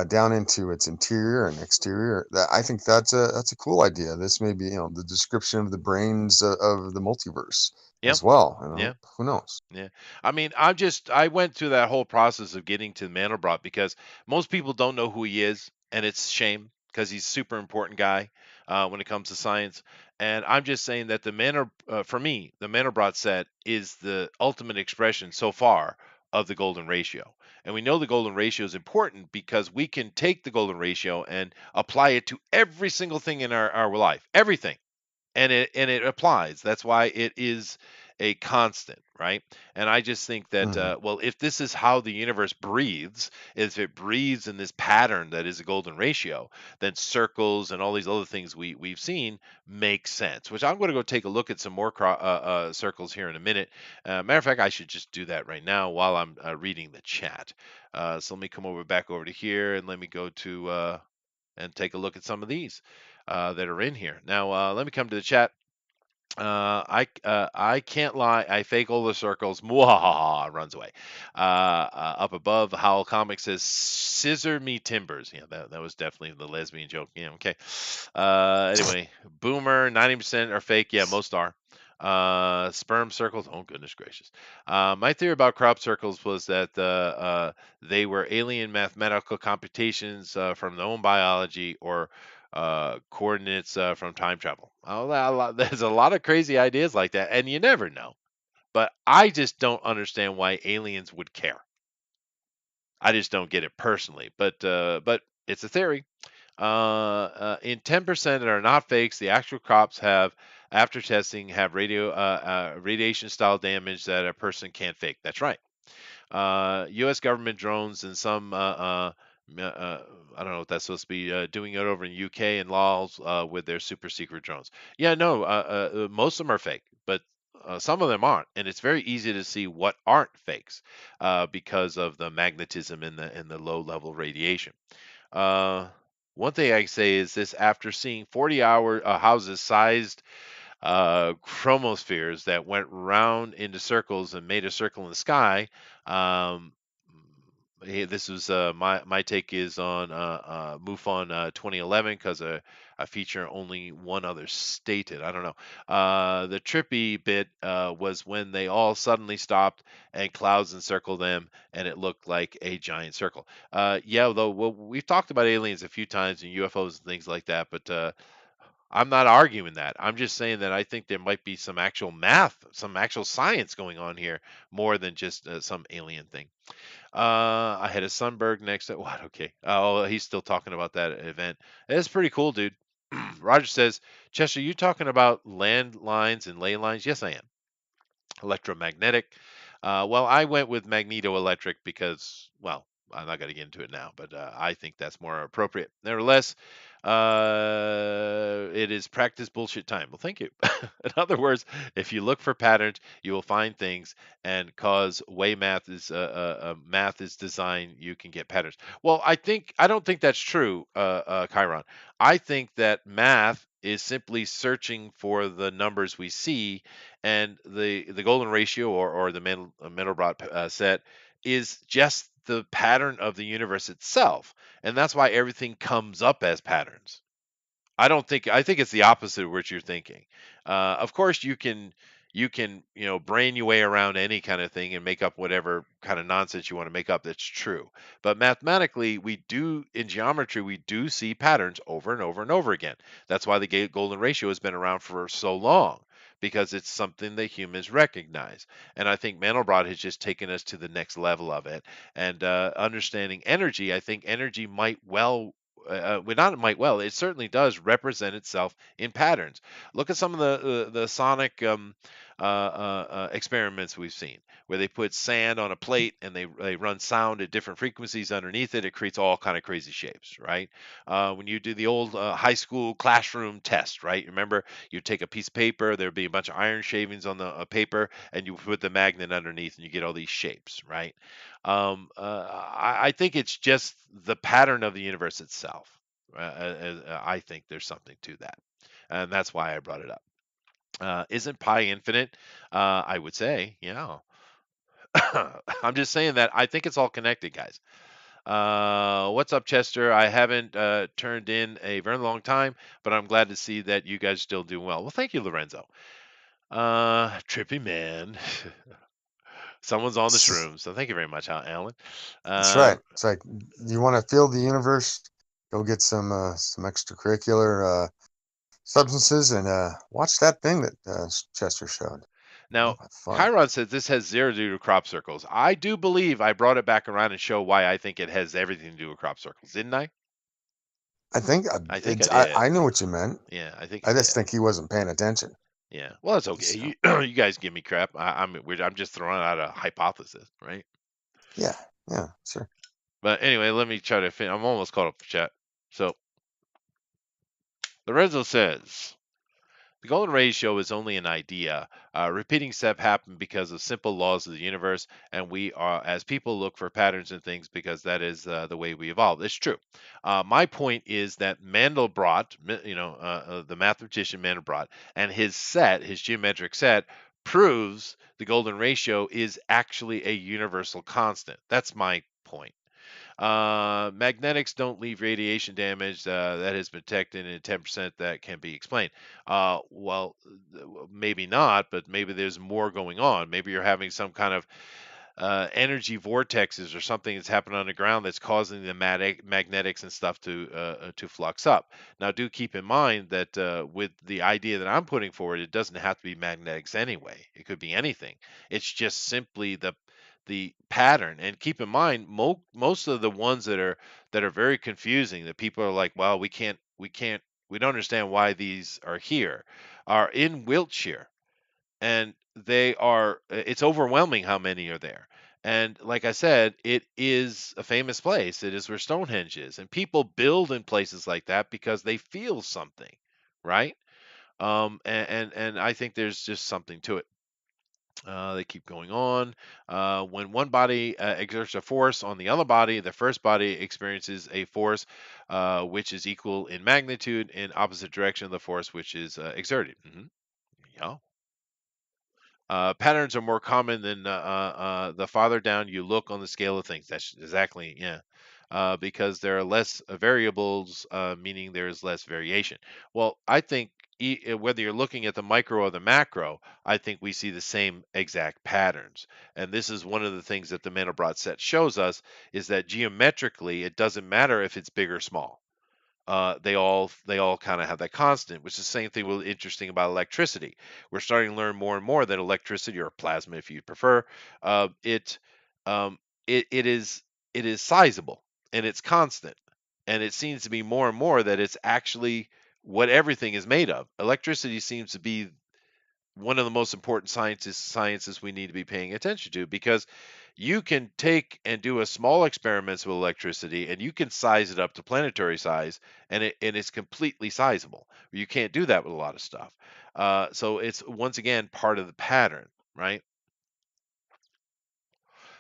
down into its interior and exterior. That I think that's a cool idea. This may be the description of the brains of the multiverse Yeah, as well. yeah. Who knows? Yeah. I mean, I went through that whole process of getting to Mandelbrot because most people don't know who he is, and it's a shame because he's a super important guy when it comes to science. And I'm just saying that for me, the Mandelbrot set is the ultimate expression so far of the golden ratio. And we know the golden ratio is important because we can take the golden ratio and apply it to every single thing in our life, everything, and it applies. That's why it is a constant, right? And I just think that Hmm. well, if this is how the universe breathes, if it breathes in this pattern that is a golden ratio, then circles and all these other things we've seen make sense. Which I'm going to go take a look at some more circles here in a minute. Matter of fact, I should just do that right now while I'm reading the chat. So let me come back over to here, and let me go to and take a look at some of these that are in here. Now, let me come to the chat. I can't lie. I fake all the circles. Mwahaha, runs away. Up above, Howl Comics says, "Scissor me timbers." Yeah, that was definitely the lesbian joke. Yeah, okay. Anyway, Boomer, 90% are fake. Yeah, most are. Sperm circles. Oh goodness gracious. My theory about crop circles was that they were alien mathematical computations from known biology or coordinates from time travel. There's a lot of crazy ideas like that, and you never know. But I just don't understand why aliens would care. I just don't get it personally. But it's a theory. In 10% that are not fakes, the actual crops have, after testing, have radiation style damage that a person can't fake. That's right. U.S. government drones and some I don't know what that's supposed to be doing it over in UK and Laos with their super secret drones. Yeah, no, most of them are fake, but some of them aren't, and it's very easy to see what aren't fakes because of the magnetism in the low level radiation. Uh, One thing I say is this: after seeing 40-hour houses sized chromospheres that went round into circles and made a circle in the sky. Um, this was my take is on MUFON 2011 because I feature only one other stated. I don't know. The trippy bit was when they all suddenly stopped and clouds encircled them and it looked like a giant circle. Yeah, though well, we've talked about aliens a few times and UFOs and things like that, but I'm not arguing that. I'm just saying that I think there might be some actual math, some actual science going on here, more than just some alien thing. I had a Sunberg next to what? Okay. Oh, he's still talking about that event. It's pretty cool, dude. Roger says, Chester, you talking about landlines and ley lines? Yes, I am. Electromagnetic. Well, I went with magnetoelectric because, well, I'm not going to get into it now, but I think that's more appropriate. Nevertheless, it is practice bullshit time. Well, thank you. In other words, if you look for patterns, you will find things, and cause way math is designed, you can get patterns. Well, I don't think that's true, Chiron. I think that math is simply searching for the numbers we see, and the golden ratio or the Mandelbrot set is just the pattern of the universe itself, and that's why everything comes up as patterns. I think it's the opposite of what you're thinking. Of course, you can brain your way around any kind of thing and make up whatever kind of nonsense you want to make up. That's true. But mathematically, we do in geometry we do see patterns over and over and over again. That's why the golden ratio has been around for so long because it's something that humans recognize. And I think Mandelbrot has just taken us to the next level of it. And understanding energy, I think energy might well well, not it might well, it certainly does represent itself in patterns. Look at some of the sonic experiments we've seen, where they put sand on a plate and they run sound at different frequencies underneath it. It creates all kind of crazy shapes, right? When you do the old high school classroom test, right? Remember, you take a piece of paper, there'd be a bunch of iron shavings on the paper, and you put the magnet underneath, and you get all these shapes, right? I think it's just the pattern of the universe itself. I think there's something to that, and that's why I brought it up. Isn't pi infinite? I would say, yeah. I'm just saying that I think it's all connected, guys. What's up, Chester? I haven't turned in a very long time, but I'm glad to see that you guys still doing well. Well, thank you, Lorenzo. Trippy man. Someone's on the That's shrooms, so thank you very much, Alan. right. It's like you want to feel the universe, go get some extracurricular substances and watch that thing that Chester showed. Now, You'll have fun. Chiron says this has zero to do with crop circles. I do believe I brought it back around and show why I think it has everything to do with crop circles, didn't I? I think I think I I, did. I knew what you meant. Yeah, I think I I just did. think he wasn't paying attention. Yeah. Well, it's okay. So You guys give me crap. I'm weird. I'm just throwing out a hypothesis, right? yeah, yeah, sure. But anyway, let me try to I'm almost caught up for chat. So Lorenzo says the golden ratio is only an idea. Repeating step happened because of simple laws of the universe, and we are, as people, look for patterns and things because that is the way we evolved. It's true. My point is that Mandelbrot, the mathematician Mandelbrot, and his set, his geometric set, proves the golden ratio is actually a universal constant. That's my point. Magnetics don't leave radiation damage that has been detected in 10% that can be explained. Well, maybe not, but maybe there's more going on. Maybe you're having some kind of energy vortexes or something that's happening on the ground that's causing the magnetics and stuff to flux up. Now, do keep in mind that with the idea that I'm putting forward, it doesn't have to be magnetics anyway. It could be anything. It's just simply the pattern. And keep in mind, most of the ones that are very confusing, that people are like, well, we don't understand why these are here, are in Wiltshire, and it's overwhelming how many are there. And like I said, it is a famous place. It is where Stonehenge is, and people build in places like that because they feel something, right? And I think there's just something to it. They keep going on. When one body exerts a force on the other body, the first body experiences a force which is equal in magnitude in opposite direction of the force which is exerted. Yeah. Patterns are more common than the farther down you look on the scale of things. That's exactly, yeah. Because there are less variables, meaning there is less variation. Well, I think whether you're looking at the micro or the macro, I think we see the same exact patterns. And this is one of the things that the Mandelbrot set shows us is that geometrically, it doesn't matter if it's big or small. They all kind of have that constant, which is the same thing with interesting about electricity. We're starting to learn more and more that electricity, or plasma, if you prefer, uh, it um, it is sizable and it's constant, and it seems to be more and more that it's actually what everything is made of. Electricity seems to be one of the most important sciences we need to be paying attention to, because you can take and do a small experiments with electricity and you can size it up to planetary size, and it's completely sizable. You can't do that with a lot of stuff. So it's once again part of the pattern, right?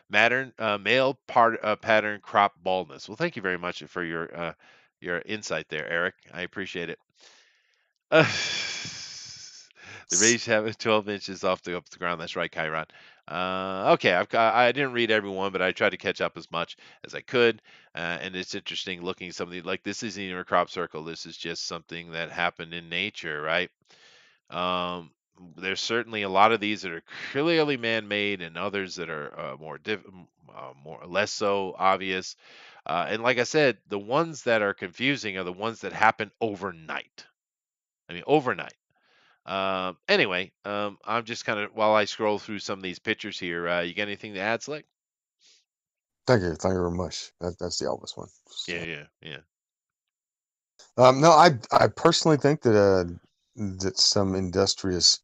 Male pattern crop baldness. Well, thank you very much for your insight there, Eric. I appreciate it. Uh, the Rays have it 12 inches off the ground. That's right, Chiron. Okay, I didn't read everyone, but I tried to catch up as much as I could. And it's interesting looking at something like this isn't even a crop circle. This is just something that happened in nature, right? Um, there's certainly a lot of these that are clearly man-made, and others that are more less so obvious. And like I said, the ones that are confusing are the ones that happen overnight. I mean, overnight. Anyway, I'm just kind of while I scroll through some of these pictures here. You got anything to add, Slick? Thank you very much. That's the Elvis one. Yeah, So, yeah, yeah. No, I personally think that some industrious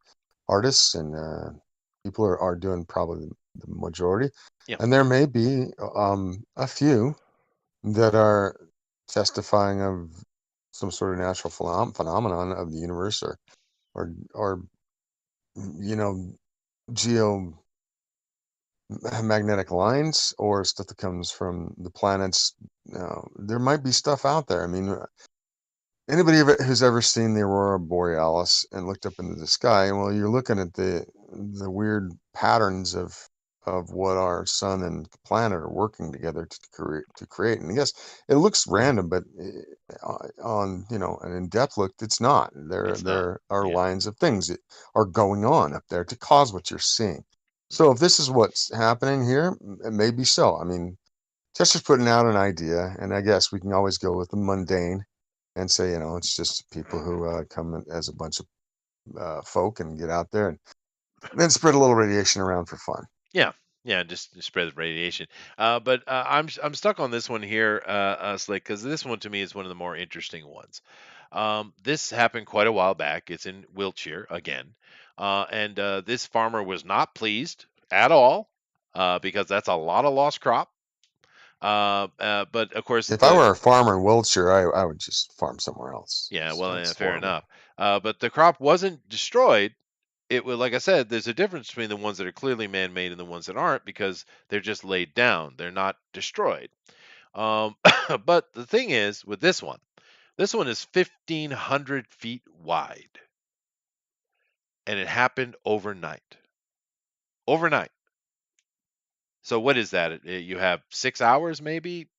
artists and people are doing probably the majority, Yeah. and there may be a few that are testifying of some sort of natural phenomenon of the universe, or you know, geomagnetic lines, or stuff that comes from the planets. There might be stuff out there. I mean, anybody who's ever seen the aurora borealis and looked up into the sky, well, you're looking at the weird patterns of what our sun and planet are working together to create. And yes, it looks random, but on an in-depth look, it's not. There It's not. there are Yeah. lines of things that are going on up there to cause what you're seeing. So Mhm. if this is what's happening here, it may be so. I mean, Chester's putting out an idea, and I guess we can always go with the mundane and say, it's just people who come as a bunch of folk and get out there and then spread a little radiation around for fun. Yeah. Yeah, just spread the radiation. But I'm stuck on this one here, Slick, because this one to me is one of the more interesting ones. This happened quite a while back. It's in Wiltshire again, and this farmer was not pleased at all because that's a lot of lost crop. But of course, If I the were a farmer in Wiltshire, I would just farm somewhere else. yeah, It's, well, yeah, it's fair horrible. enough. But the crop wasn't destroyed. It was like I said, there's a difference between the ones that are clearly man-made and the ones that aren't because they're just laid down. They're not destroyed. Um, but the thing is with this one is 1,500 feet wide, and it happened overnight. Overnight. So what is that? You have 6 hours, maybe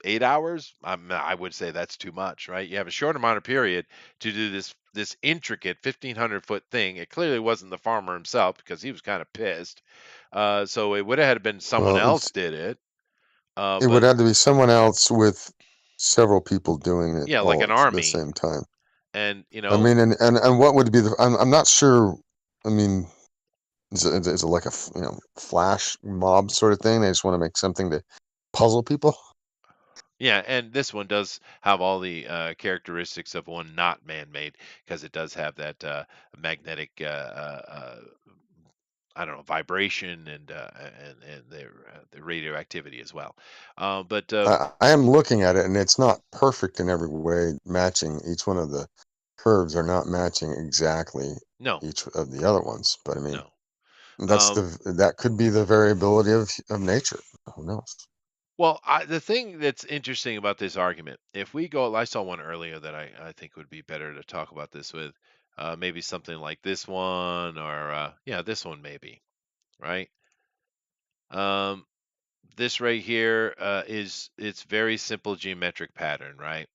8 hours. I would say that's too much, right? You have a short amount of period to do this intricate 1,500-foot thing. It clearly wasn't the farmer himself because he was kind of pissed. So it would have had to been someone Well, else did it. it would But have to be someone else with several people doing it yeah, like all an at the army, same time. and I mean, and what would be the? I'm not sure. I mean, is it like a flash mob sort of thing? They just want to make something to puzzle people. yeah, and this one does have all the characteristics of one not man-made because it does have that magnetic, I don't know, vibration and the radioactivity as well. But I am looking at it, and it's not perfect in every way, matching each one of the curves are not matching exactly no, each of the other ones. But I mean, no. that's Um, that could be the variability of nature. Who knows? well, the thing that's interesting about this argument, if we go, I saw one earlier that I think would be better to talk about this with, maybe something like this one or yeah, this one maybe, right? Um, this right here is it's very simple geometric pattern, right?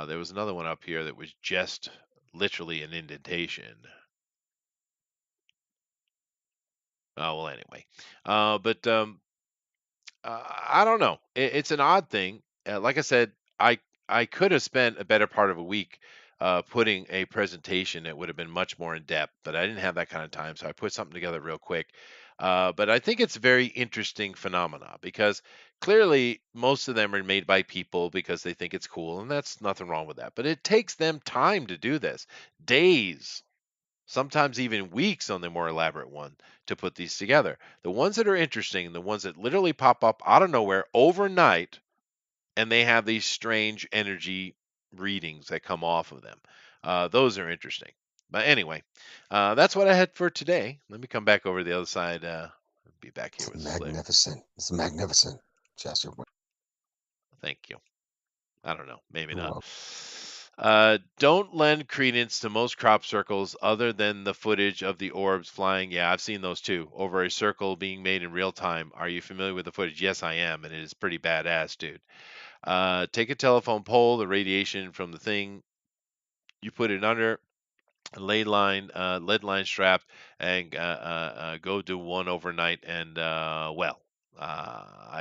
There was another one up here that was just literally an indentation. Well, anyway, but I don't know. It's an odd thing. Like I said, I could have spent a better part of a week putting a presentation that would have been much more in depth, but I didn't have that kind of time, so I put something together real quick. But I think it's a very interesting phenomena because clearly most of them are made by people because they think it's cool, and that's nothing wrong with that. But it takes them time to do this, days, sometimes even weeks on the more elaborate one to put these together. The ones that are interesting, the ones that literally pop up out of nowhere overnight, and they have these strange energy readings that come off of them. Those are interesting. But anyway, that's what I had for today. Let me come back over to the other side. Be back here It's with Slick. magnificent. It's magnificent, Chester. Thank you. I don't know. Maybe You're not. welcome. Don't lend credence to most crop circles other than the footage of the orbs flying. Yeah, I've seen those too. Over a circle being made in real time. Are you familiar with the footage? Yes, I am, and it is pretty badass, dude. Take a telephone pole, the radiation from the thing, you put it under a lead line strap, and go do one overnight. And I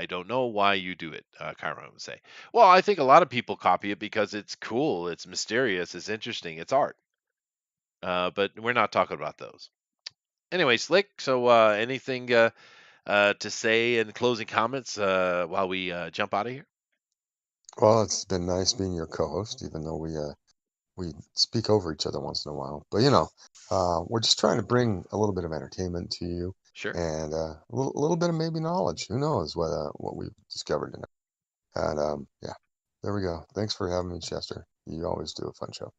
don't know why you do it, Chiron would say. Well, I think a lot of people copy it because it's cool, it's mysterious, it's interesting, it's art. But we're not talking about those. Anyway, Slick, so anything to say in closing comments while we jump out of here? Well, it's been nice being your co-host, even though we speak over each other once in a while. But we're just trying to bring a little bit of entertainment to you Sure. and a little bit of maybe knowledge. Who knows what we've discovered tonight? And yeah, there we go. Thanks for having me, Chester. You always do a fun show.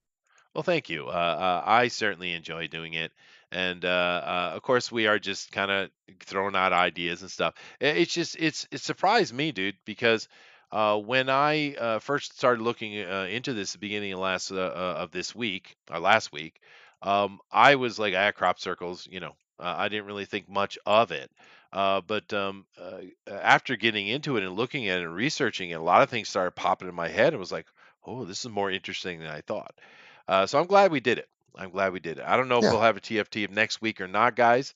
Well, thank you. I certainly enjoy doing it, and of course, we are just kind of throwing out ideas and stuff. It's just it surprised me, dude, because when I first started looking into this at the beginning of of this week or last week, I was like, crop circles. I didn't really think much of it. But after getting into it and looking at it and researching it, a lot of things started popping in my head. It was like, oh, this is more interesting than I thought. So I'm glad we did it. I'm glad we did it. I don't know if Yeah, we'll have a TFT next week or not, guys.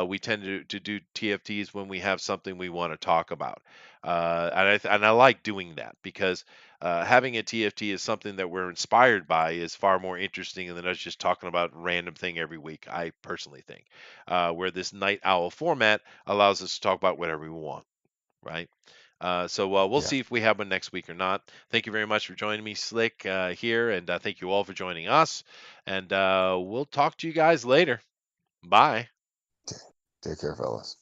We tend to do TFTs when we have something we want to talk about, and I like doing that because having a TFT is something that we're inspired by is far more interesting than us just talking about random thing every week. I personally think, where this night owl format allows us to talk about whatever we want, right? So we'll yeah. see if we have one next week or not. Thank you very much for joining me, Slick, here, and thank you all for joining us. And we'll talk to you guys later. Bye. Take care, fellas.